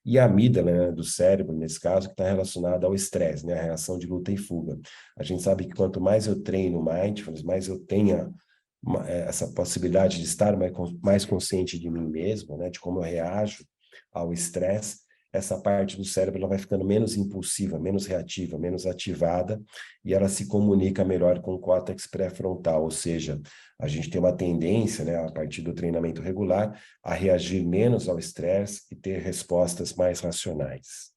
E a amígdala, né, do cérebro, nesse caso, que está relacionada ao estresse, né, a reação de luta e fuga. A gente sabe que quanto mais eu treino mindfulness, mais eu tenha essa possibilidade de estar mais consciente de mim mesmo, né, de como eu reajo ao estresse, essa parte do cérebro ela vai ficando menos impulsiva, menos reativa, menos ativada, e ela se comunica melhor com o córtex pré-frontal, ou seja, a gente tem uma tendência, né, a partir do treinamento regular, a reagir menos ao estresse e ter respostas mais racionais.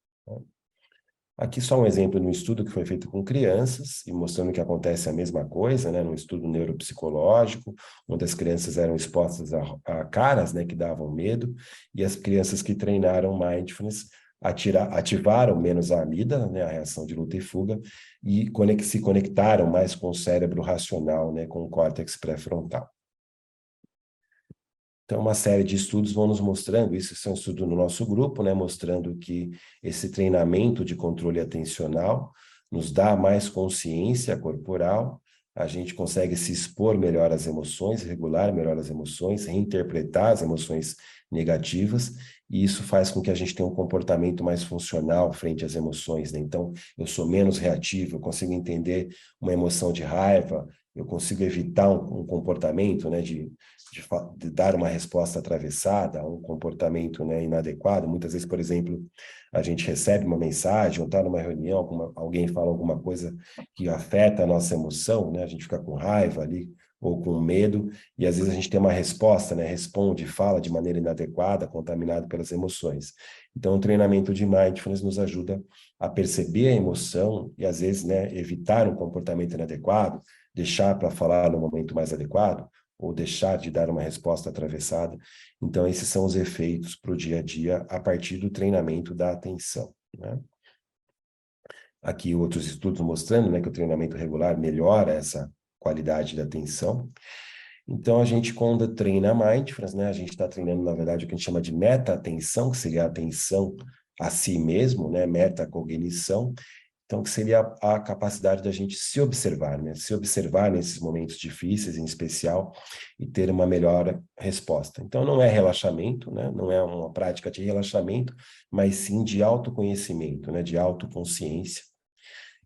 Aqui só um exemplo de um estudo que foi feito com crianças e mostrando que acontece a mesma coisa, né, num estudo neuropsicológico, onde as crianças eram expostas a caras, né, que davam medo, e as crianças que treinaram mindfulness ativaram menos a amígdala, né, a reação de luta e fuga, e se conectaram mais com o cérebro racional, né, com o córtex pré-frontal. Então, uma série de estudos vão nos mostrando, isso é um estudo no nosso grupo, né, mostrando que esse treinamento de controle atencional nos dá mais consciência corporal, a gente consegue se expor melhor às emoções, regular melhor as emoções, reinterpretar as emoções negativas, e isso faz com que a gente tenha um comportamento mais funcional frente às emoções, né? Então, eu sou menos reativo, eu consigo entender uma emoção de raiva, eu consigo evitar um comportamento, né, de dar uma resposta atravessada a um comportamento, né, inadequado. Muitas vezes, por exemplo, a gente recebe uma mensagem ou está numa reunião, alguém fala alguma coisa que afeta a nossa emoção, né, a gente fica com raiva ali ou com medo, e às vezes a gente tem uma resposta, né, responde, fala de maneira inadequada, contaminado pelas emoções. Então, o treinamento de mindfulness nos ajuda a perceber a emoção e, às vezes, né, evitar um comportamento inadequado, deixar para falar no momento mais adequado, ou deixar de dar uma resposta atravessada. Então, esses são os efeitos para o dia a dia a partir do treinamento da atenção, né? Aqui outros estudos mostrando, né, que o treinamento regular melhora essa qualidade da atenção. Então, a gente, quando treina a mindfulness, né, a gente está treinando, na verdade, o que a gente chama de meta-atenção, que seria a atenção a si mesmo, né, metacognição. Então, que seria a capacidade da gente se observar, né? Se observar nesses momentos difíceis, em especial, e ter uma melhor resposta. Então, não é relaxamento, né? Não é uma prática de relaxamento, mas sim de autoconhecimento, né? De autoconsciência.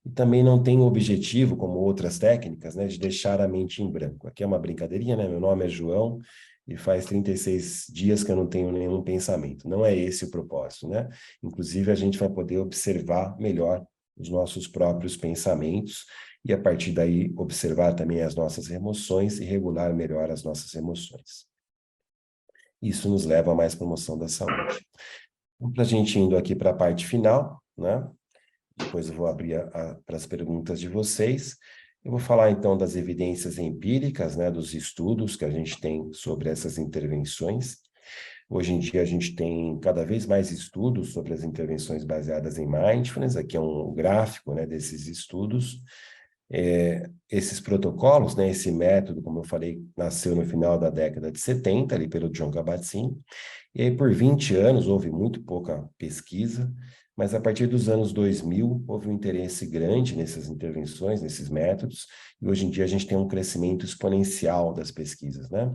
E também não tem o objetivo, como outras técnicas, né? De deixar a mente em branco. Aqui é uma brincadeirinha, né? Meu nome é João, e faz 36 dias que eu não tenho nenhum pensamento. Não é esse o propósito, né? Inclusive, a gente vai poder observar melhor os nossos próprios pensamentos e, a partir daí, observar também as nossas emoções e regular melhor as nossas emoções. Isso nos leva a mais promoção da saúde. Então, para a gente indo aqui para a parte final, né? Depois eu vou abrir para as perguntas de vocês. Eu vou falar, então, das evidências empíricas, né? Dos estudos que a gente tem sobre essas intervenções. Hoje em dia, a gente tem cada vez mais estudos sobre as intervenções baseadas em mindfulness. Aqui é um gráfico, né, desses estudos. Esses protocolos, né, esse método, como eu falei, nasceu no final da década de 70, ali pelo Jon Kabat-Zinn. E aí, por 20 anos, houve muito pouca pesquisa, mas a partir dos anos 2000, houve um interesse grande nessas intervenções, nesses métodos, e hoje em dia a gente tem um crescimento exponencial das pesquisas, né?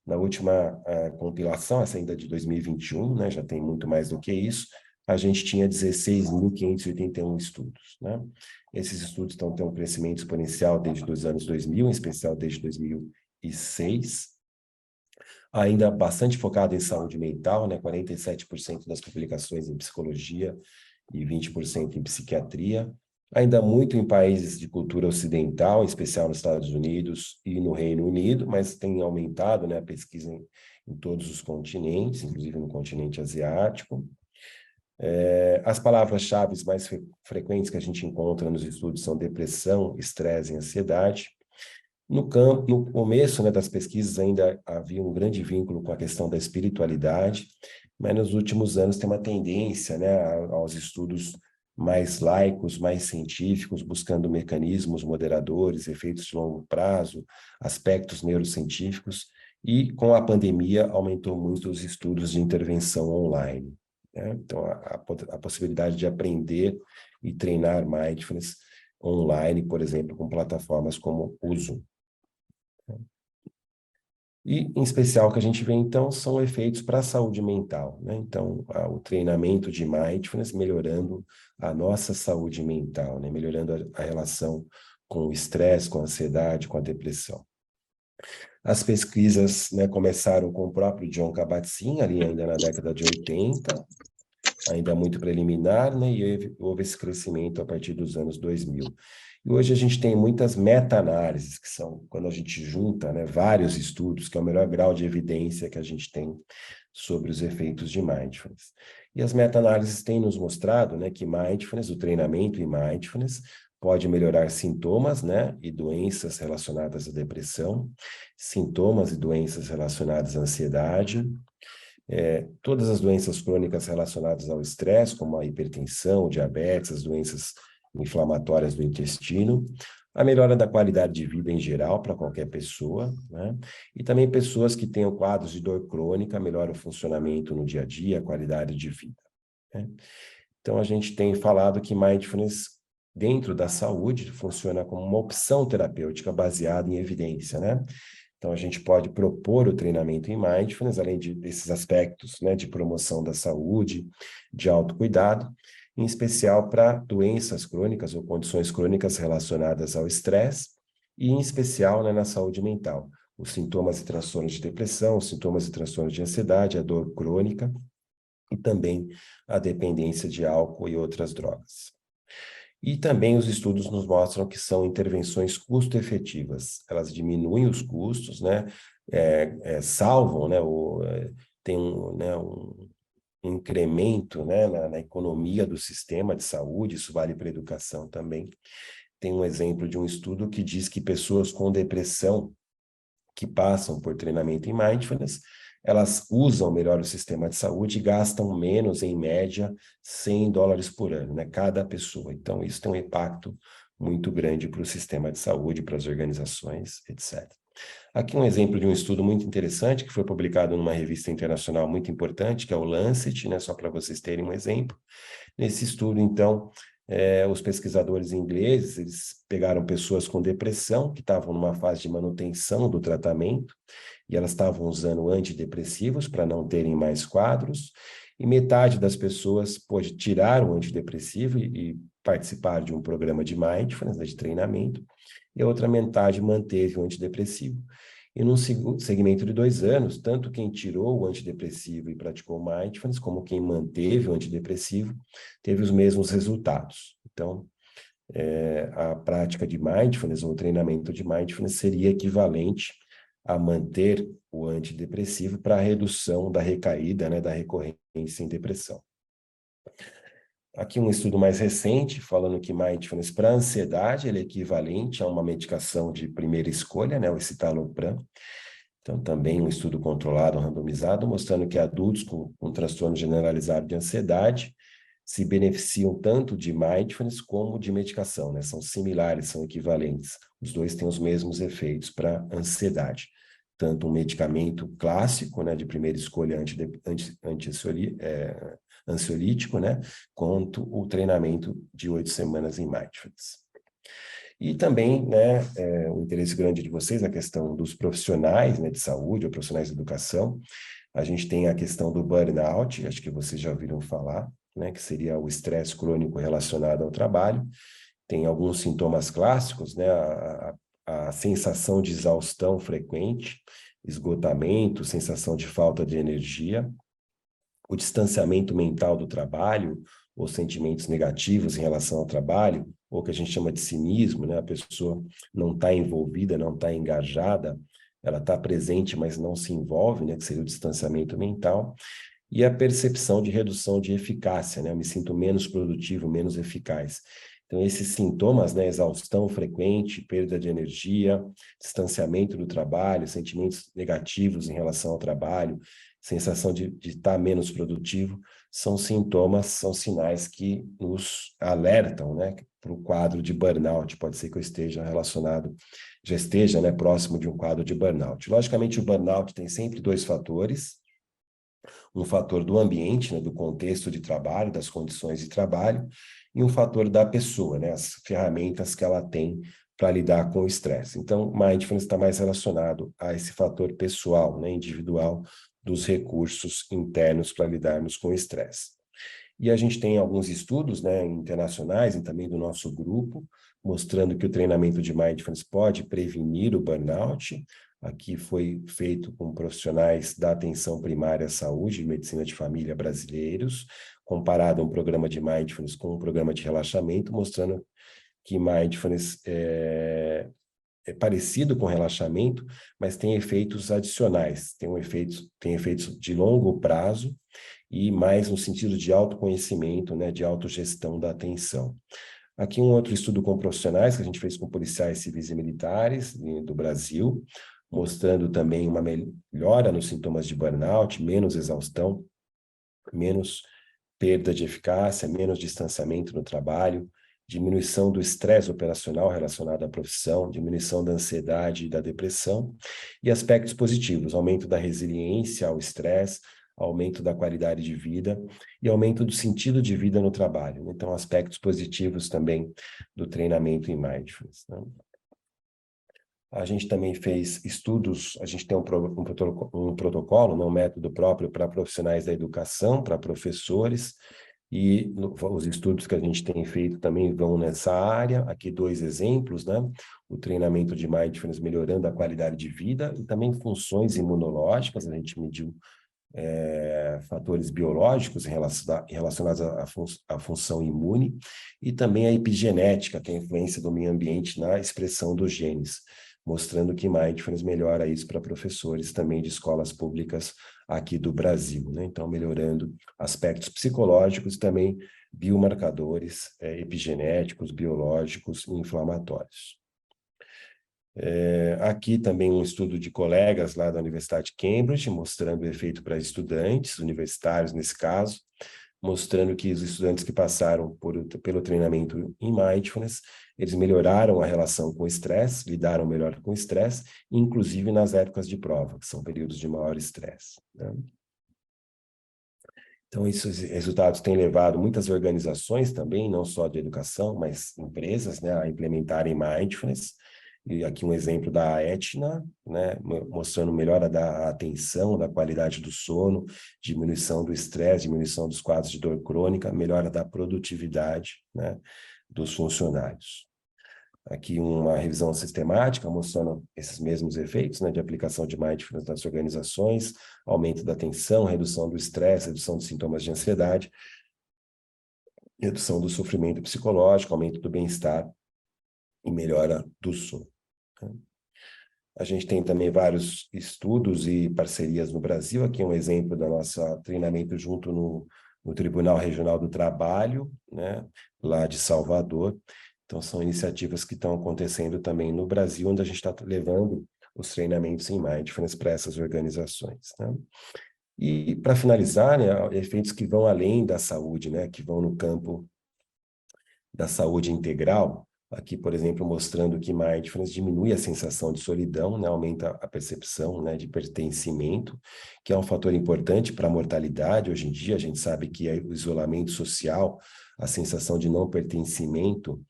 Na última compilação, essa ainda de 2021, né, já tem muito mais do que isso, a gente tinha 16.581 estudos, né? Esses estudos estão tendo um crescimento exponencial desde os anos 2000, em especial desde 2006, ainda bastante focado em saúde mental, né? 47% das publicações em psicologia e 20% em psiquiatria, ainda muito em países de cultura ocidental, em especial nos Estados Unidos e no Reino Unido, mas tem aumentado, né, a pesquisa em todos os continentes, inclusive no continente asiático. As palavras-chave mais frequentes que a gente encontra nos estudos são depressão, estresse e ansiedade. No começo, né, das pesquisas ainda havia um grande vínculo com a questão da espiritualidade, mas nos últimos anos tem uma tendência, né, aos estudos mais laicos, mais científicos, buscando mecanismos moderadores, efeitos de longo prazo, aspectos neurocientíficos, e com a pandemia aumentou muito os estudos de intervenção online, né? Então, a possibilidade de aprender e treinar mindfulness online, por exemplo, com plataformas como o Zoom. E, em especial, o que a gente vê, então, são efeitos para a saúde mental, né? Então, o treinamento de mindfulness melhorando a nossa saúde mental, né? Melhorando a relação com o estresse, com a ansiedade, com a depressão. As pesquisas, né, começaram com o próprio Jon Kabat-Zinn, ali ainda na década de 80, ainda muito preliminar, né? E houve esse crescimento a partir dos anos 2000. E hoje a gente tem muitas meta-análises, que são quando a gente junta, né, vários estudos, que é o melhor grau de evidência que a gente tem sobre os efeitos de mindfulness. E as meta-análises têm nos mostrado, né, que mindfulness, o treinamento em mindfulness, pode melhorar sintomas, né, e doenças relacionadas à depressão, sintomas e doenças relacionadas à ansiedade, todas as doenças crônicas relacionadas ao estresse, como a hipertensão, diabetes, as doenças inflamatórias do intestino, a melhora da qualidade de vida em geral para qualquer pessoa, né? E também pessoas que tenham quadros de dor crônica, melhora o funcionamento no dia a dia, a qualidade de vida, né? Então, a gente tem falado que mindfulness, dentro da saúde, funciona como uma opção terapêutica baseada em evidência, né? Então, a gente pode propor o treinamento em mindfulness, além desses aspectos, né, de promoção da saúde, de autocuidado, em especial para doenças crônicas ou condições crônicas relacionadas ao estresse, e em especial, né, na saúde mental, os sintomas e transtornos de depressão, os sintomas e transtornos de ansiedade, a dor crônica e também a dependência de álcool e outras drogas. E também os estudos nos mostram que são intervenções custo-efetivas. Elas diminuem os custos, né? Salvam, né? Tem um incremento, né? Na economia do sistema de saúde, isso vale para a educação também. Tem um exemplo de um estudo que diz que pessoas com depressão que passam por treinamento em mindfulness, elas usam melhor o sistema de saúde e gastam menos, em média, $100 por ano, né? Cada pessoa. Então, isso tem um impacto muito grande para o sistema de saúde, para as organizações, etc. Aqui um exemplo de um estudo muito interessante, que foi publicado numa revista internacional muito importante, que é o Lancet, né? Só para vocês terem um exemplo. Nesse estudo, então, os pesquisadores ingleses, eles pegaram pessoas com depressão, que estavam numa fase de manutenção do tratamento, e elas estavam usando antidepressivos para não terem mais quadros, e metade das pessoas pôde tirar o antidepressivo e participar de um programa de mindfulness, de treinamento, e a outra metade manteve o antidepressivo. E num segmento de 2 anos, tanto quem tirou o antidepressivo e praticou mindfulness, como quem manteve o antidepressivo, teve os mesmos resultados. Então, a prática de mindfulness, ou o treinamento de mindfulness, seria equivalente a manter o antidepressivo para a redução da recaída, né, da recorrência em depressão. Aqui um estudo mais recente, falando que mindfulness para ansiedade, ele é equivalente a uma medicação de primeira escolha, né, o escitalopram. Então, também um estudo controlado, randomizado, mostrando que adultos com transtorno generalizado de ansiedade se beneficiam tanto de mindfulness como de medicação, né? São similares, são equivalentes. Os dois têm os mesmos efeitos para ansiedade. Tanto um medicamento clássico, né, de primeira escolha ansiolítico, né, quanto o treinamento de 8 semanas em mindfulness. E também, né, o interesse grande de vocês na questão dos profissionais, né, de saúde ou profissionais de educação. A gente tem a questão do burnout, acho que vocês já ouviram falar, né, que seria o estresse crônico relacionado ao trabalho. Tem alguns sintomas clássicos, né, a sensação de exaustão frequente, esgotamento, sensação de falta de energia, o distanciamento mental do trabalho, ou sentimentos negativos em relação ao trabalho, ou que a gente chama de cinismo, né? A pessoa não está envolvida, não está engajada, ela está presente, mas não se envolve, né? Que seria o distanciamento mental, e a percepção de redução de eficácia, né? Eu me sinto menos produtivo, menos eficaz. Então, esses sintomas, né? Exaustão frequente, perda de energia, distanciamento do trabalho, sentimentos negativos em relação ao trabalho, sensação de estar menos produtivo, são sintomas, são sinais que nos alertam, né, para o quadro de burnout. Pode ser que eu esteja relacionado, já esteja, né, próximo de um quadro de burnout. Logicamente, o burnout tem sempre 2 fatores. Um fator do ambiente, né, do contexto de trabalho, das condições de trabalho, e um fator da pessoa, né, as ferramentas que ela tem para lidar com o estresse. Então, mindfulness está mais relacionado a esse fator pessoal, né, individual, dos recursos internos para lidarmos com o estresse. E a gente tem alguns estudos, né, internacionais e também do nosso grupo, mostrando que o treinamento de mindfulness pode prevenir o burnout, Aqui foi feito com profissionais da atenção primária à saúde e medicina de família brasileiros, comparado a um programa de mindfulness com um programa de relaxamento, mostrando que mindfulness é parecido com relaxamento, mas tem efeitos adicionais, tem efeitos de longo prazo e mais no sentido de autoconhecimento, né, de autogestão da atenção. Aqui um outro estudo com profissionais que a gente fez com policiais civis e militares do Brasil, mostrando também uma melhora nos sintomas de burnout, menos exaustão, menos perda de eficácia, menos distanciamento no trabalho, diminuição do estresse operacional relacionado à profissão, diminuição da ansiedade e da depressão, e aspectos positivos, aumento da resiliência ao estresse, aumento da qualidade de vida e aumento do sentido de vida no trabalho. Então, aspectos positivos também do treinamento em mindfulness, né? A gente também fez estudos, a gente tem um protocolo, né, um método próprio para profissionais da educação, para professores, e os estudos que a gente tem feito também vão nessa área. Aqui 2 exemplos, né? O treinamento de mindfulness melhorando a qualidade de vida e também funções imunológicas, a gente mediu fatores biológicos relacionados à função imune, e também a epigenética, que é a influência do meio ambiente na expressão dos genes, mostrando que mindfulness melhora isso para professores também de escolas públicas aqui do Brasil, né? Então, melhorando aspectos psicológicos e também biomarcadores epigenéticos, biológicos e inflamatórios. Aqui também um estudo de colegas lá da Universidade de Cambridge, mostrando o efeito para estudantes universitários, nesse caso, mostrando que os estudantes que passaram pelo treinamento em mindfulness, eles melhoraram a relação com o estresse, lidaram melhor com o estresse, inclusive nas épocas de prova, que são períodos de maior estresse, né? Então, esses resultados têm levado muitas organizações também, não só de educação, mas empresas, né, a implementarem mindfulness. E aqui um exemplo da Aetna, né, mostrando melhora da atenção, da qualidade do sono, diminuição do estresse, diminuição dos quadros de dor crônica, melhora da produtividade, né, dos funcionários. Aqui uma revisão sistemática mostrando esses mesmos efeitos, né, de aplicação de mindfulness nas organizações, aumento da atenção, redução do estresse, redução dos sintomas de ansiedade, redução do sofrimento psicológico, aumento do bem-estar e melhora do sono. A gente tem também vários estudos e parcerias no Brasil. Aqui é um exemplo do nosso treinamento junto no Tribunal Regional do Trabalho, né, lá de Salvador. Então, são iniciativas que estão acontecendo também no Brasil, onde a gente está levando os treinamentos em mindfulness para essas organizações, né? E, para finalizar, né, efeitos que vão além da saúde, né, que vão no campo da saúde integral. Aqui, por exemplo, mostrando que mindfulness diminui a sensação de solidão, né, aumenta a percepção, né, de pertencimento, que é um fator importante para a mortalidade. Hoje em dia, a gente sabe que o isolamento social, a sensação de não pertencimento,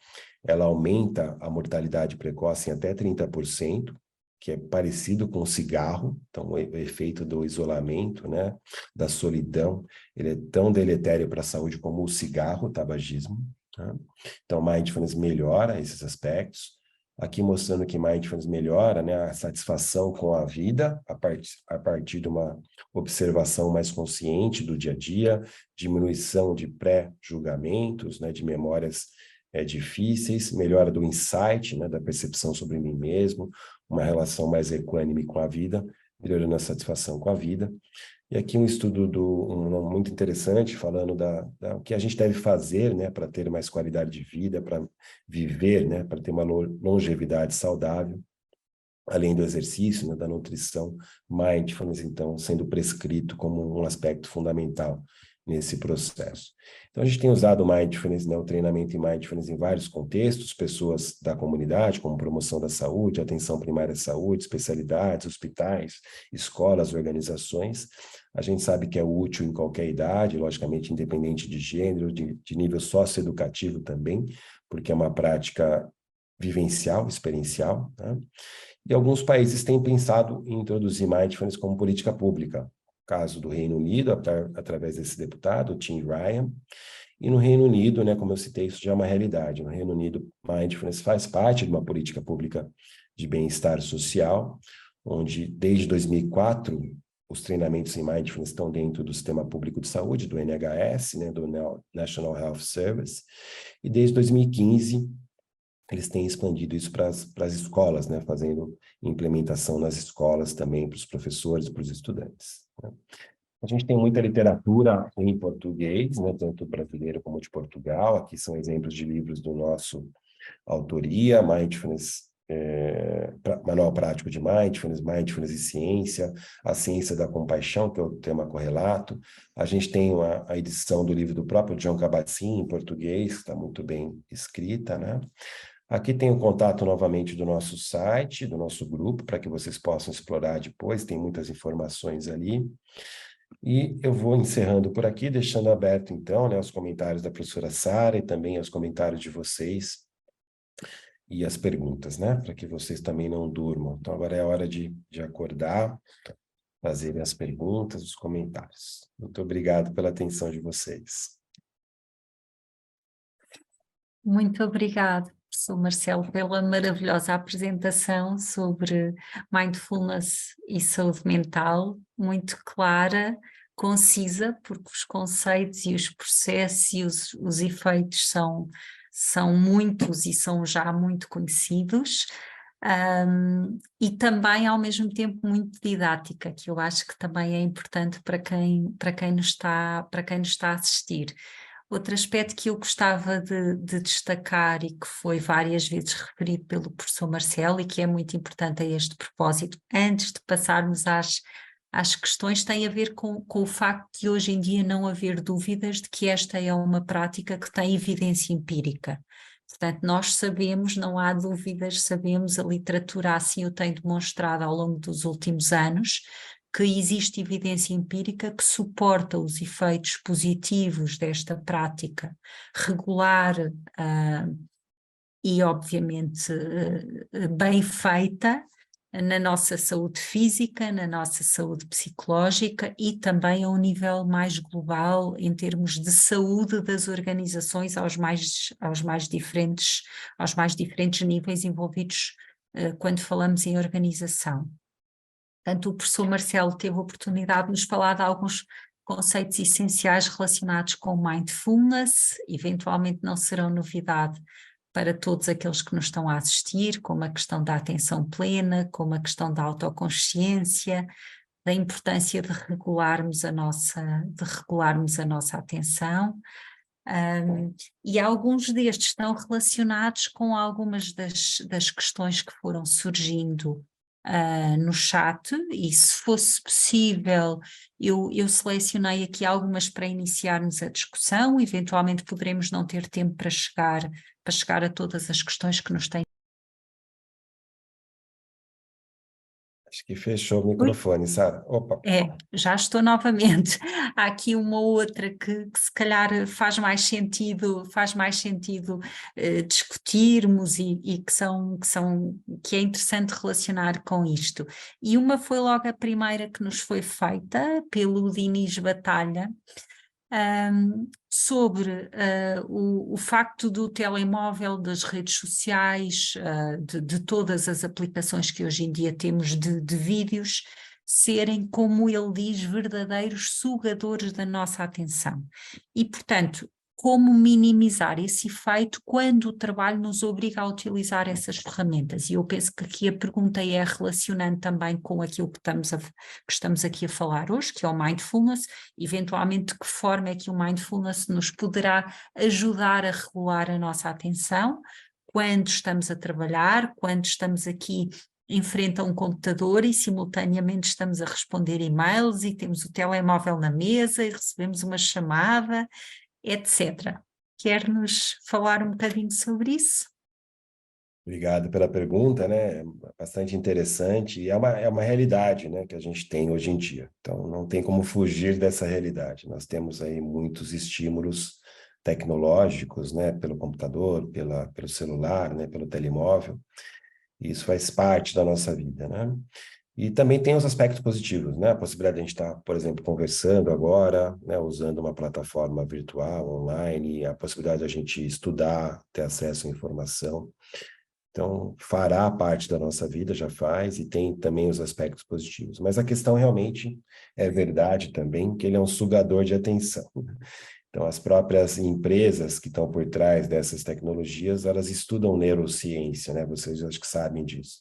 ela aumenta a mortalidade precoce em até 30%, que é parecido com o cigarro. Então, o efeito do isolamento, né, da solidão, ele é tão deletério para a saúde como o cigarro, o tabagismo, tá? Então, mindfulness melhora esses aspectos. Aqui mostrando que mindfulness melhora, né, a satisfação com a vida a partir de uma observação mais consciente do dia a dia, diminuição de pré-julgamentos, né, de memórias difíceis, melhora do insight, né, da percepção sobre mim mesmo, uma relação mais equânime com a vida, melhorando a satisfação com a vida. E aqui um estudo muito interessante, falando o que a gente deve fazer, né, para ter mais qualidade de vida, para viver, né, para ter uma longevidade saudável, além do exercício, né, da nutrição, mindfulness, então, sendo prescrito como um aspecto fundamental nesse processo. Então, a gente tem usado o mindfulness, né, o treinamento em mindfulness em vários contextos, pessoas da comunidade, como promoção da saúde, atenção primária à saúde, especialidades, hospitais, escolas, organizações. A gente sabe que é útil em qualquer idade, logicamente independente de gênero, de nível socioeducativo também, porque é uma prática vivencial, experiencial, tá? E alguns países têm pensado em introduzir mindfulness como política pública. Caso do Reino Unido, através desse deputado, Tim Ryan, e no Reino Unido, né, como eu citei, isso já é uma realidade. No Reino Unido, mindfulness faz parte de uma política pública de bem-estar social, onde desde 2004 os treinamentos em Mindfulness estão dentro do Sistema Público de Saúde, do NHS, né, do National Health Service, e desde 2015 eles têm expandido isso para as escolas, né, fazendo implementação nas escolas também para os professores, para os estudantes, né. A gente tem muita literatura em português, né, tanto brasileiro como de Portugal. Aqui são exemplos de livros do nosso autoria: Mindfulness, Manual Prático de Mindfulness, Mindfulness e Ciência, A Ciência da Compaixão, que é o tema correlato. A gente tem a edição do livro do próprio Jon Kabat-Zinn, em português, que está muito bem escrita, né? Aqui tem o contato novamente do nosso site, do nosso grupo, para que vocês possam explorar depois, tem muitas informações ali. E eu vou encerrando por aqui, deixando aberto, então, né, os comentários da professora Sara e também os comentários de vocês e as perguntas, né, para que vocês também não durmam. Então, agora é a hora de acordar, fazerem as perguntas, os comentários. Muito obrigado pela atenção de vocês. Muito obrigada, professor Marcelo, pela maravilhosa apresentação sobre mindfulness e saúde mental, muito clara, concisa, porque os conceitos e os processos e os efeitos são muitos e são já muito conhecidos, e também ao mesmo tempo muito didática, que eu acho que também é importante para quem nos está a assistir. Outro aspecto que eu gostava de destacar e que foi várias vezes referido pelo professor Marcelo e que é muito importante a este propósito, antes de passarmos às questões, tem a ver com o facto de hoje em dia não haver dúvidas de que esta é uma prática que tem evidência empírica. Portanto, nós sabemos, não há dúvidas, sabemos, a literatura assim o tem demonstrado ao longo dos últimos anos, que existe evidência empírica que suporta os efeitos positivos desta prática regular e, obviamente, bem feita na nossa saúde física, na nossa saúde psicológica e também a um nível mais global em termos de saúde das organizações aos mais diferentes níveis envolvidos quando falamos em organização. Portanto, o professor Marcelo teve a oportunidade de nos falar de alguns conceitos essenciais relacionados com mindfulness, eventualmente não serão novidade para todos aqueles que nos estão a assistir, como a questão da atenção plena, como a questão da autoconsciência, da importância de regularmos a nossa atenção. E alguns destes estão relacionados com algumas das questões que foram surgindo no chat, e se fosse possível eu selecionei aqui algumas para iniciarmos a discussão. Eventualmente poderemos não ter tempo para chegar a todas as questões que nos têm. Acho que fechou o microfone, Sara. Opa. Já estou novamente. Há aqui uma outra que se calhar faz mais sentido discutirmos e que é interessante relacionar com isto. E uma foi logo a primeira que nos foi feita pelo Diniz Batalha, sobre o facto do telemóvel, das redes sociais, de todas as aplicações que hoje em dia temos de vídeos, serem, como ele diz, verdadeiros sugadores da nossa atenção. E, portanto, como minimizar esse efeito quando o trabalho nos obriga a utilizar essas ferramentas. E eu penso que aqui a pergunta é relacionando também com aquilo que estamos aqui a falar hoje, que é o mindfulness. Eventualmente, de que forma é que o mindfulness nos poderá ajudar a regular a nossa atenção quando estamos a trabalhar, quando estamos aqui em frente a um computador e simultaneamente estamos a responder e-mails e temos o telemóvel na mesa e recebemos uma chamada, etc. Quer-nos falar um bocadinho sobre isso? Obrigado pela pergunta, né? Bastante interessante, e é uma realidade, né, que a gente tem hoje em dia. Então, não tem como fugir dessa realidade. Nós temos aí muitos estímulos tecnológicos, né, pelo computador, pelo celular, né, pelo telemóvel, e isso faz parte da nossa vida, né? E também tem os aspectos positivos, né? A possibilidade de a gente estar, por exemplo, conversando agora, né? Usando uma plataforma virtual, online, a possibilidade de a gente estudar, ter acesso à informação. Então, fará parte da nossa vida, já faz, e tem também os aspectos positivos. Mas a questão realmente é verdade também, que ele é um sugador de atenção. Então, as próprias empresas que estão por trás dessas tecnologias, elas estudam neurociência, né? Vocês acho que sabem disso,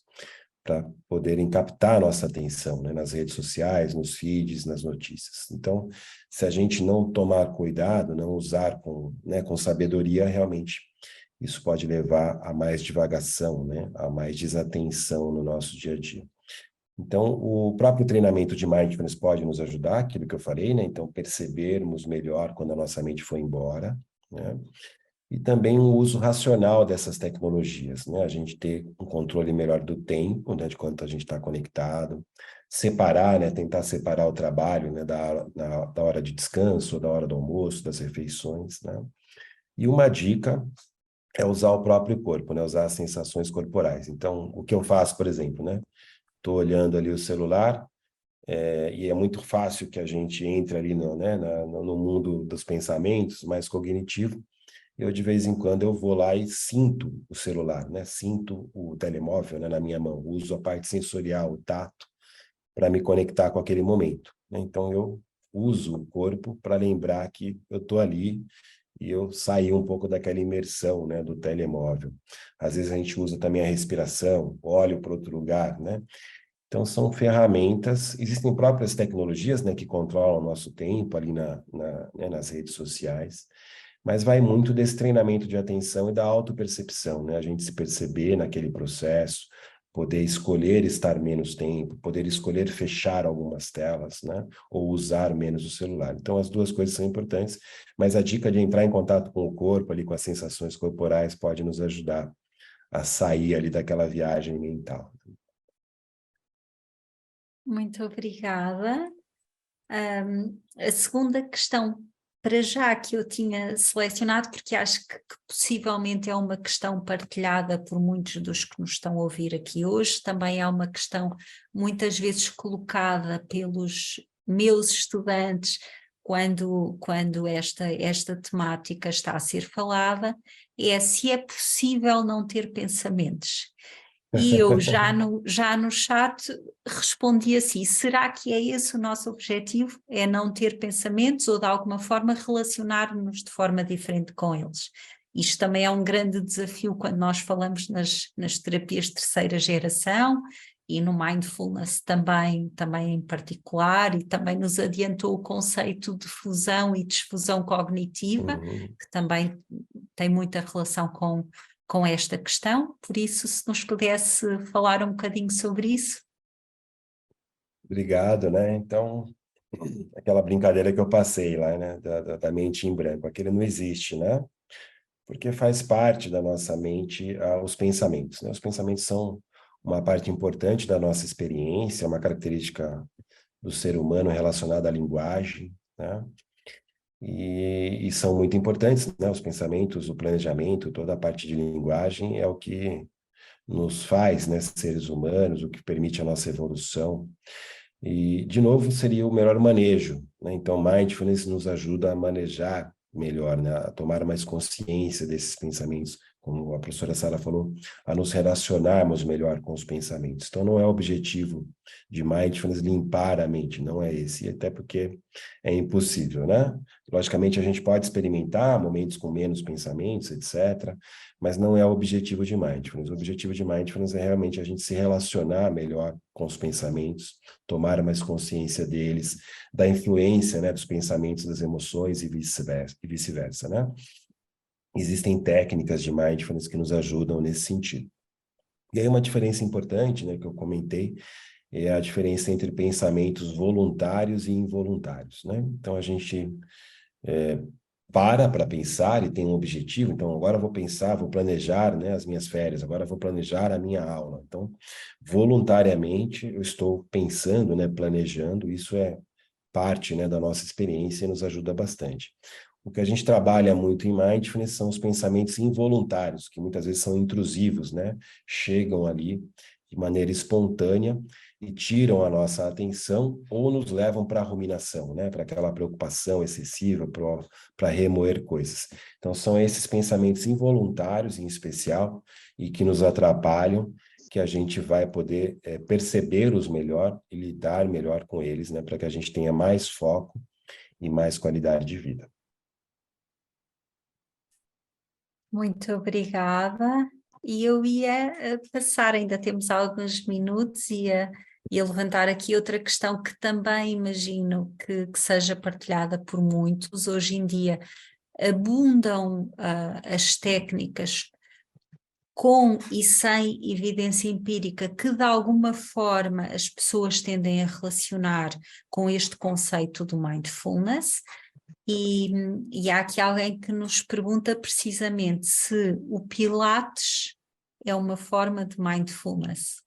para poderem captar a nossa atenção, né? Nas redes sociais, nos feeds, nas notícias. Então, se a gente não tomar cuidado, não usar com sabedoria, realmente isso pode levar a mais divagação, né? A mais desatenção no nosso dia a dia. Então, o próprio treinamento de mindfulness pode nos ajudar, aquilo que eu falei, né? Então, percebermos melhor quando a nossa mente foi embora, né? E também o uso racional dessas tecnologias, né? A gente ter um controle melhor do tempo, né? De quanto a gente está conectado, separar, né? Tentar separar o trabalho, né? Da hora de descanso, da hora do almoço, das refeições, né? E uma dica é usar o próprio corpo, né? Usar as sensações corporais. Então, o que eu faço, por exemplo, né? Estou olhando ali o celular, e é muito fácil que a gente entre ali no mundo dos pensamentos mais cognitivo. Eu, de vez em quando, eu vou lá e sinto o celular, né? Sinto o telemóvel, né, na minha mão. Uso a parte sensorial, o tato, para me conectar com aquele momento, né? Então, eu uso o corpo para lembrar que eu estou ali e eu saí um pouco daquela imersão, né, do telemóvel. Às vezes a gente usa também a respiração, olho para outro lugar, né? Então, são ferramentas, existem próprias tecnologias, né, que controlam o nosso tempo ali né, nas redes sociais, mas vai muito desse treinamento de atenção e da autopercepção, né? A gente se perceber naquele processo, poder escolher estar menos tempo, poder escolher fechar algumas telas, né? Ou usar menos o celular. Então, as duas coisas são importantes, mas a dica de entrar em contato com o corpo, ali com as sensações corporais, pode nos ajudar a sair ali daquela viagem mental. Muito obrigada. A segunda questão, para já, que eu tinha selecionado, porque acho que possivelmente é uma questão partilhada por muitos dos que nos estão a ouvir aqui hoje, também é uma questão muitas vezes colocada pelos meus estudantes quando esta temática está a ser falada, é se é possível não ter pensamentos. E eu já no chat respondi assim: será que é esse o nosso objetivo? É não ter pensamentos ou de alguma forma relacionar-nos de forma diferente com eles? Isto também é um grande desafio quando nós falamos nas terapias de terceira geração e no mindfulness também em particular, e também nos adiantou o conceito de fusão e desfusão cognitiva, que também tem muita relação com esta questão, por isso, se nos pudesse falar um bocadinho sobre isso. Obrigado, né? Então, aquela brincadeira que eu passei lá, né? Da mente em branco, aquele não existe, né? Porque faz parte da nossa mente os pensamentos, né? Os pensamentos são uma parte importante da nossa experiência, uma característica do ser humano relacionada à linguagem, né? E são muito importantes, né? Os pensamentos, o planejamento, toda a parte de linguagem é o que nos faz, né, seres humanos, o que permite a nossa evolução. E, de novo, seria o melhor manejo, né? Então, mindfulness nos ajuda a manejar melhor, né? A tomar mais consciência desses pensamentos, como a professora Sara falou, a nos relacionarmos melhor com os pensamentos. Então, não é o objetivo de mindfulness limpar a mente, não é esse, até porque é impossível, né? Logicamente, a gente pode experimentar momentos com menos pensamentos, etc., mas não é o objetivo de mindfulness. O objetivo de mindfulness é realmente a gente se relacionar melhor com os pensamentos, tomar mais consciência deles, da influência, né, dos pensamentos, das emoções e vice-versa, né? Existem técnicas de mindfulness que nos ajudam nesse sentido. E aí uma diferença importante, né, que eu comentei, é a diferença entre pensamentos voluntários e involuntários, né? Então a gente para pensar e tem um objetivo, então agora eu vou pensar, vou planejar, né, as minhas férias, agora eu vou planejar a minha aula. Então, voluntariamente eu estou pensando, né, planejando, isso é parte, né, da nossa experiência e nos ajuda bastante. O que a gente trabalha muito em mindfulness são os pensamentos involuntários, que muitas vezes são intrusivos, né? Chegam ali de maneira espontânea e tiram a nossa atenção ou nos levam para a ruminação, né? Para aquela preocupação excessiva, para remoer coisas. Então, são esses pensamentos involuntários, em especial, e que nos atrapalham, que a gente vai poder perceber-os melhor e lidar melhor com eles, né? Para que a gente tenha mais foco e mais qualidade de vida. Muito obrigada. E eu ia passar, ainda temos alguns minutos, ia levantar aqui outra questão que também imagino que seja partilhada por muitos. Hoje em dia abundam as técnicas com e sem evidência empírica que de alguma forma as pessoas tendem a relacionar com este conceito do mindfulness. E há aqui alguém que nos pergunta precisamente se o Pilates é uma forma de mindfulness.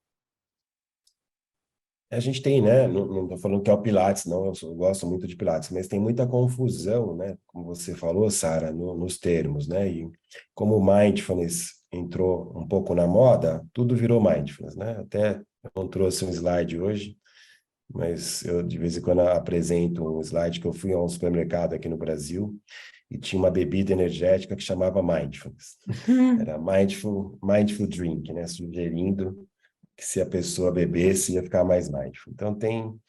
A gente tem, né? Não estou falando que é o Pilates, não, eu gosto muito de Pilates, mas tem muita confusão, né? Como você falou, Sara, nos termos, né? E como o mindfulness entrou um pouco na moda, tudo virou mindfulness, né? Até eu não trouxe um slide hoje, mas eu de vez em quando apresento um slide que eu fui a um supermercado aqui no Brasil e tinha uma bebida energética que chamava mindfulness. Era mindful drink, né? Sugerindo que se a pessoa bebesse ia ficar mais mindful. Então tem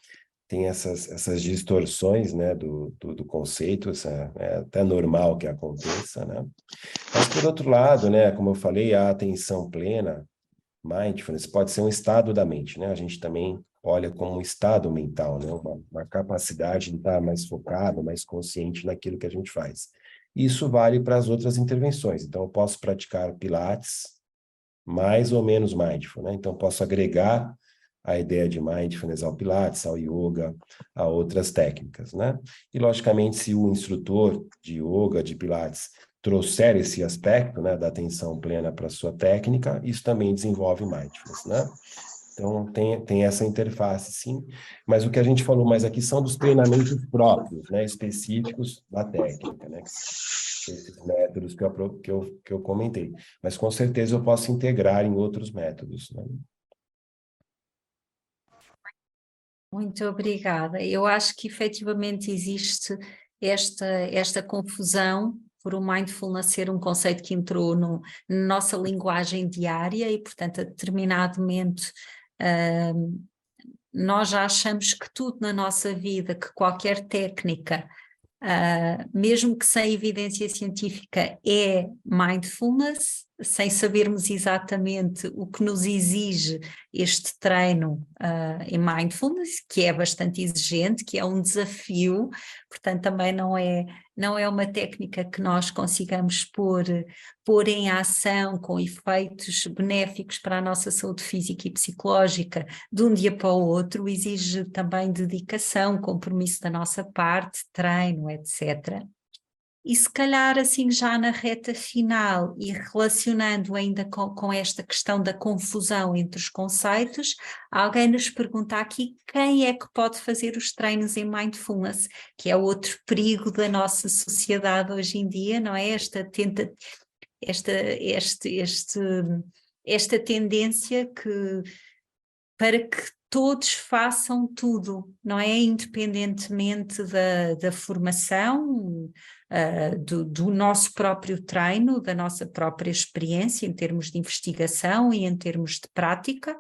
essas distorções, né, do conceito, é até normal que aconteça, né? Mas por outro lado, né, como eu falei, a atenção plena, mindfulness, pode ser um estado da mente, né? A gente também olha como um estado mental, né? Uma capacidade de estar mais focado, mais consciente naquilo que a gente faz. Isso vale para as outras intervenções. Então, eu posso praticar Pilates, mais ou menos mindful, né? Então, posso agregar a ideia de mindfulness ao Pilates, ao yoga, a outras técnicas, né? E, logicamente, se o instrutor de yoga, de Pilates, trouxer esse aspecto, né, da atenção plena para a sua técnica, isso também desenvolve mindfulness, né? Então, tem essa interface, sim, mas o que a gente falou mais aqui são dos treinamentos próprios, né, específicos da técnica, né? Esses métodos que eu comentei. Mas, com certeza, eu posso integrar em outros métodos, né? Muito obrigada. Eu acho que efetivamente existe esta confusão por o mindfulness ser um conceito que entrou na nossa linguagem diária e, portanto, a determinado momento nós já achamos que tudo na nossa vida, que qualquer técnica, mesmo que sem evidência científica, é mindfulness, sem sabermos exatamente o que nos exige este treino em mindfulness, que é bastante exigente, que é um desafio, portanto também não é uma técnica que nós consigamos pôr em ação com efeitos benéficos para a nossa saúde física e psicológica de um dia para o outro, exige também dedicação, compromisso da nossa parte, treino, etc. E se calhar assim já na reta final e relacionando ainda com esta questão da confusão entre os conceitos, alguém nos pergunta aqui quem é que pode fazer os treinos em mindfulness, que é outro perigo da nossa sociedade hoje em dia, não é? Esta tendência para que todos façam tudo, não é? Independentemente da formação, do nosso próprio treino, da nossa própria experiência em termos de investigação e em termos de prática,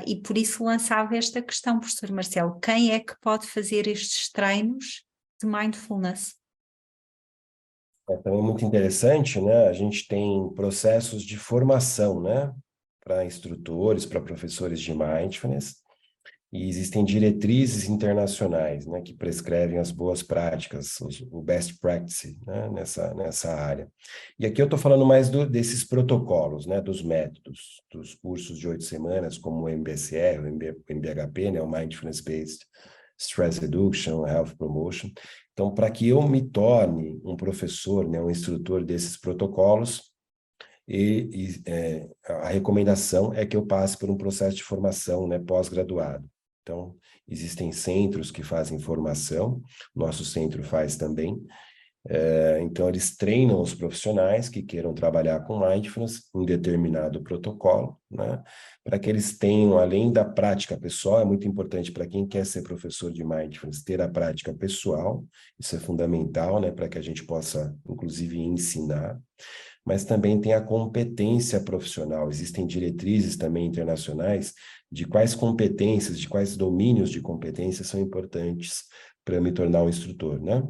e por isso lançava esta questão, professor Marcelo, quem é que pode fazer estes treinos de mindfulness? É também muito interessante, né? A gente tem processos de formação, né? Para instrutores, para professores de mindfulness, e existem diretrizes internacionais, né? Que prescrevem as boas práticas, o best practice, né? Nessa área. E aqui eu estou falando mais desses protocolos, né? Dos métodos, dos cursos de 8 semanas, como o MBSR, o MBHP, né? O Mindfulness Based Stress Reduction, Health Promotion. Então, para que eu me torne um professor, né, um instrutor desses protocolos, a recomendação é que eu passe por um processo de formação, né, pós-graduado. Então, existem centros que fazem formação, nosso centro faz também, Então, eles treinam os profissionais que queiram trabalhar com mindfulness em determinado protocolo, né? Para que eles tenham, além da prática pessoal, é muito importante para quem quer ser professor de mindfulness, ter a prática pessoal, isso é fundamental, né? Para que a gente possa, inclusive, ensinar, mas também tem a competência profissional. Existem diretrizes também internacionais de quais competências, de quais domínios de competências são importantes para eu me tornar um instrutor, né?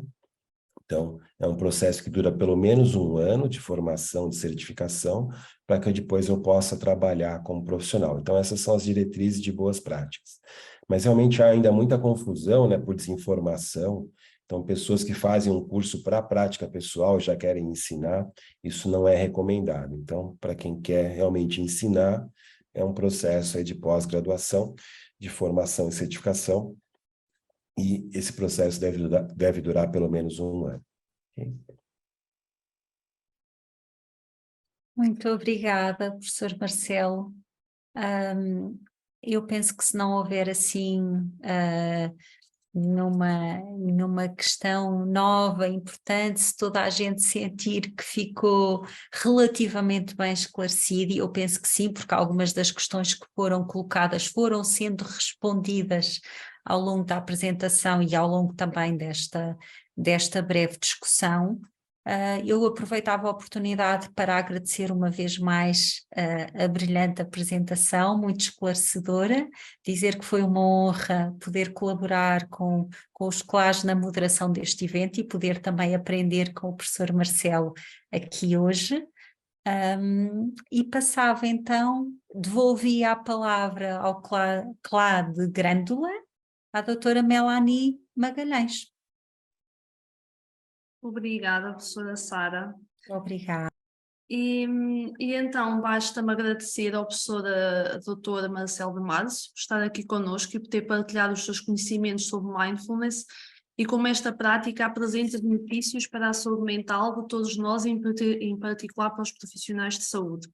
Então, é um processo que dura pelo menos 1 ano de formação, de certificação, para que depois eu possa trabalhar como profissional. Então, essas são as diretrizes de boas práticas. Mas realmente há ainda muita confusão, né, por desinformação. Então, pessoas que fazem um curso para a prática pessoal já querem ensinar, isso não é recomendado. Então, para quem quer realmente ensinar, é um processo aí de pós-graduação, de formação e certificação, e esse processo deve durar pelo menos 1 ano. Okay? Muito obrigada, professor Marcelo. Eu penso que se não houver assim numa questão nova, importante, se toda a gente sentir que ficou relativamente bem esclarecido, e eu penso que sim, porque algumas das questões que foram colocadas foram sendo respondidas ao longo da apresentação e ao longo também desta breve discussão. Eu aproveitava a oportunidade para agradecer uma vez mais a brilhante apresentação, muito esclarecedora, dizer que foi uma honra poder colaborar com os colares na moderação deste evento e poder também aprender com o professor Marcelo aqui hoje. E passava então, devolvia a palavra ao CLA de Grândola, à doutora Melanie Magalhães. Obrigada, professora Sara. Obrigada. E então basta-me agradecer ao professor Dr. Marcelo de Marzio por estar aqui connosco e por ter partilhado os seus conhecimentos sobre mindfulness e como esta prática apresenta benefícios para a saúde mental de todos nós, em particular para os profissionais de saúde.